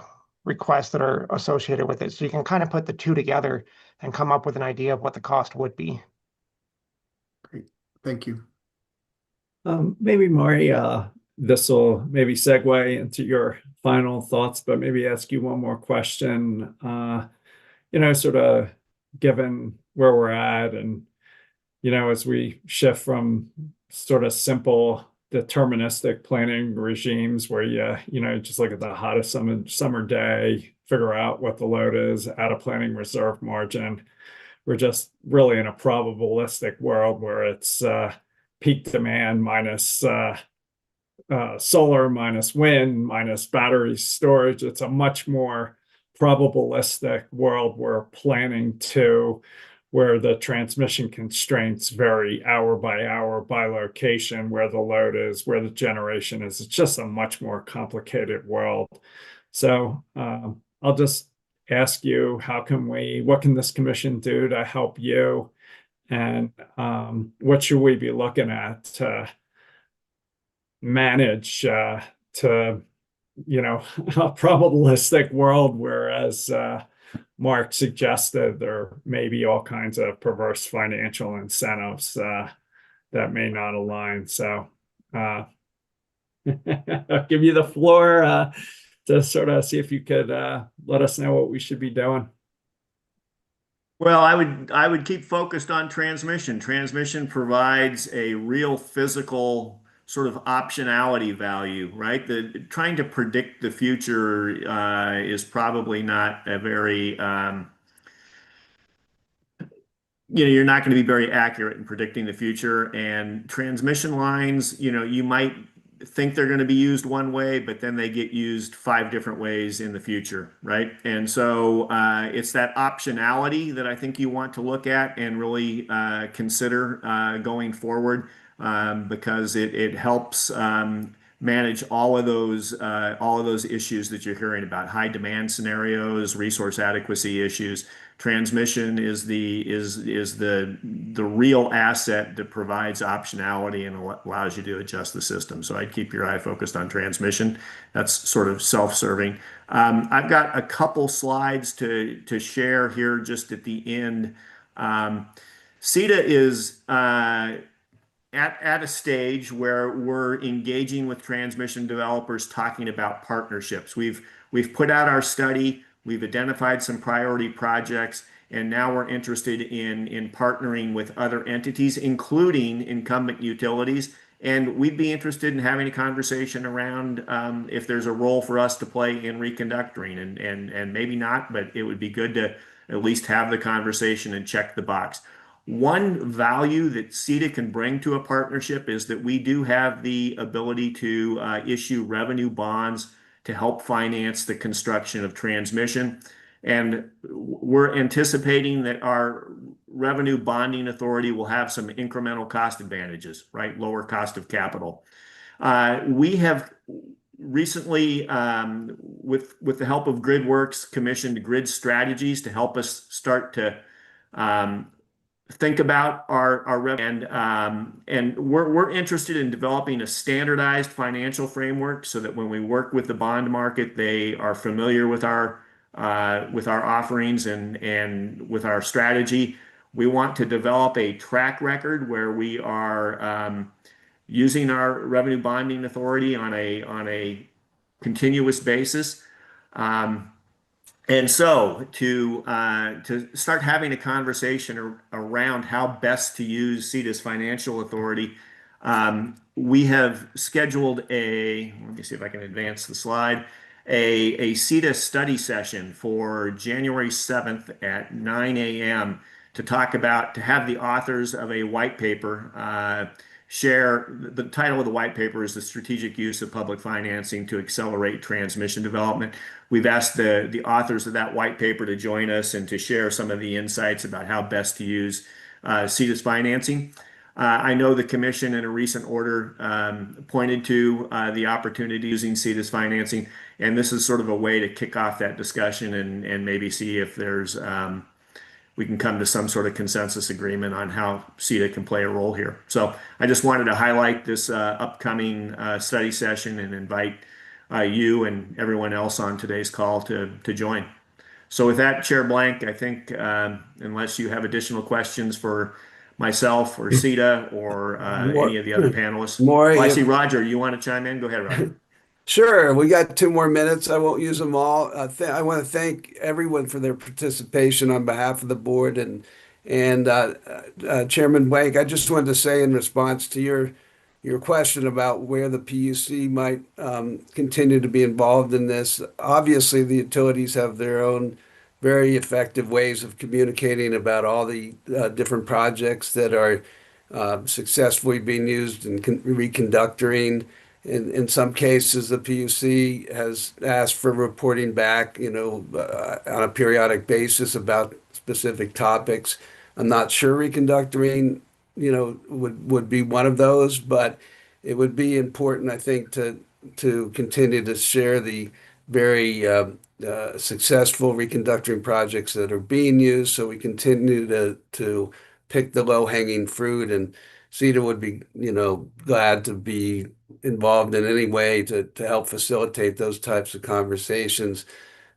requests that are associated with it. So you can kind of put the two together and come up with an idea of what the cost would be. Great. Thank you. Maybe Maury, this will maybe segue into your final thoughts, but maybe ask you one more question. Sort of given where we're at and, as we shift from sort of simple deterministic planning regimes where you just look at the hottest summer day, figure out what the load is, add a planning reserve margin. We're just really in a probabilistic world where it's peak demand minus solar minus wind minus battery storage. It's a much more probabilistic world we're planning to, where the transmission constraints vary hour by hour by location, where the load is, where the generation is. It's just a much more complicated world. So I'll just ask you, what can this commission do to help you? And what should we be looking at to manage a probabilistic world, whereas Mark suggested there may be all kinds of perverse financial incentives that may not align. So I'll give you the floor to sort of see if you could let us know what we should be doing. Well, I would keep focused on transmission. Transmission provides a real physical sort of optionality value, right? Trying to predict the future is probably not a very, you're not going to be very accurate in predicting the future. And transmission lines, you might think they're going to be used one way, but then they get used 5 different ways in the future, right? And so it's that optionality that I think you want to look at and really consider going forward. Because it helps manage all of those issues that you're hearing about: high demand scenarios, resource adequacy issues. Transmission is the real asset that provides optionality and allows you to adjust the system. So I'd keep your eye focused on transmission. That's sort of self-serving. I've got a couple slides to share here just at the end. CETA is at a stage where we're engaging with transmission developers, talking about partnerships. We've put out our study, we've identified some priority projects, and now we're interested in partnering with other entities, including incumbent utilities. And we'd be interested in having a conversation around if there's a role for us to play in reconductoring, and maybe not, but it would be good to at least have the conversation and check the box. One value that CETA can bring to a partnership is that we do have the ability to issue revenue bonds to help finance the construction of transmission. And we're anticipating that our revenue bonding authority will have some incremental cost advantages, right? Lower cost of capital. We have recently, with the help of GridWorks, commissioned grid strategies to help us start to think about our revenue, and we're interested in developing a standardized financial framework so that when we work with the bond market, they are familiar with our offerings and with our strategy. We want to develop a track record where we are using our revenue bonding authority on a continuous basis. And so to start having a conversation around how best to use CETA's financial authority, we have scheduled let me see if I can advance the slide, a CETA study session for January 7th at 9 a.m. to have the authors of a white paper share. The title of the white paper is The Strategic Use of Public Financing to Accelerate Transmission Development. We've asked the authors of that white paper to join us and to share some of the insights about how best to use CEDA's financing. I know the commission in a recent order pointed to the opportunity using CEDA's financing, and this is sort of a way to kick off that discussion and maybe see if there's we can come to some sort of consensus agreement on how CEDA can play a role here. So I just wanted to highlight this upcoming study session and invite you and everyone else on today's call to join. So with that, Chair Blank, I think unless you have additional questions for myself or CEDA or any of the other panelists. Maury, I see Roger, you want to chime in? Go ahead, Roger. Sure, we got 2 more minutes. I won't use them all. I want to thank everyone for their participation on behalf of the board and Chairman Blank. I just wanted to say in response to your question about where the PUC might continue to be involved in this. Obviously, the utilities have their own very effective ways of communicating about all the different projects that are successfully being used in reconductoring. In some cases, the PUC has asked for reporting back, on a periodic basis about specific topics. I'm not sure reconductoring, would be one of those, but it would be important, I think, to continue to share the very successful reconductoring projects that are being used, so we continue to pick the low-hanging fruit, and CEDA would be, glad to be involved in any way to help facilitate those types of conversations.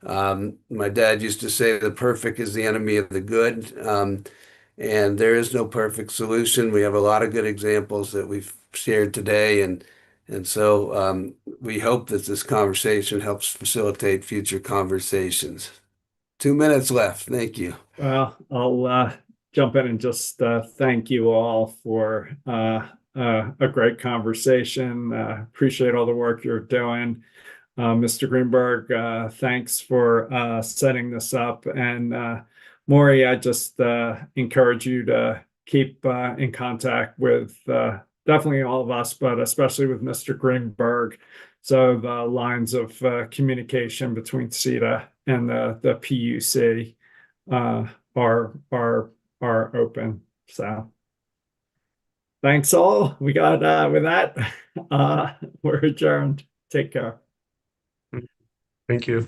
My dad used to say the perfect is the enemy of the good, and there is no perfect solution. We have a lot of good examples that we've shared today, and so we hope that this conversation helps facilitate future conversations. 2 minutes left. Thank you. Well, I'll jump in and just thank you all for a great conversation. Appreciate all the work you're doing. Mr. Greenberg, thanks for setting this up. And Maury, I just encourage you to keep in contact with definitely all of us, but especially with Mr. Greenberg. So the lines of communication between CEDA and the PUC are open. So thanks all. We got with that, we're adjourned. Take care. Thank you.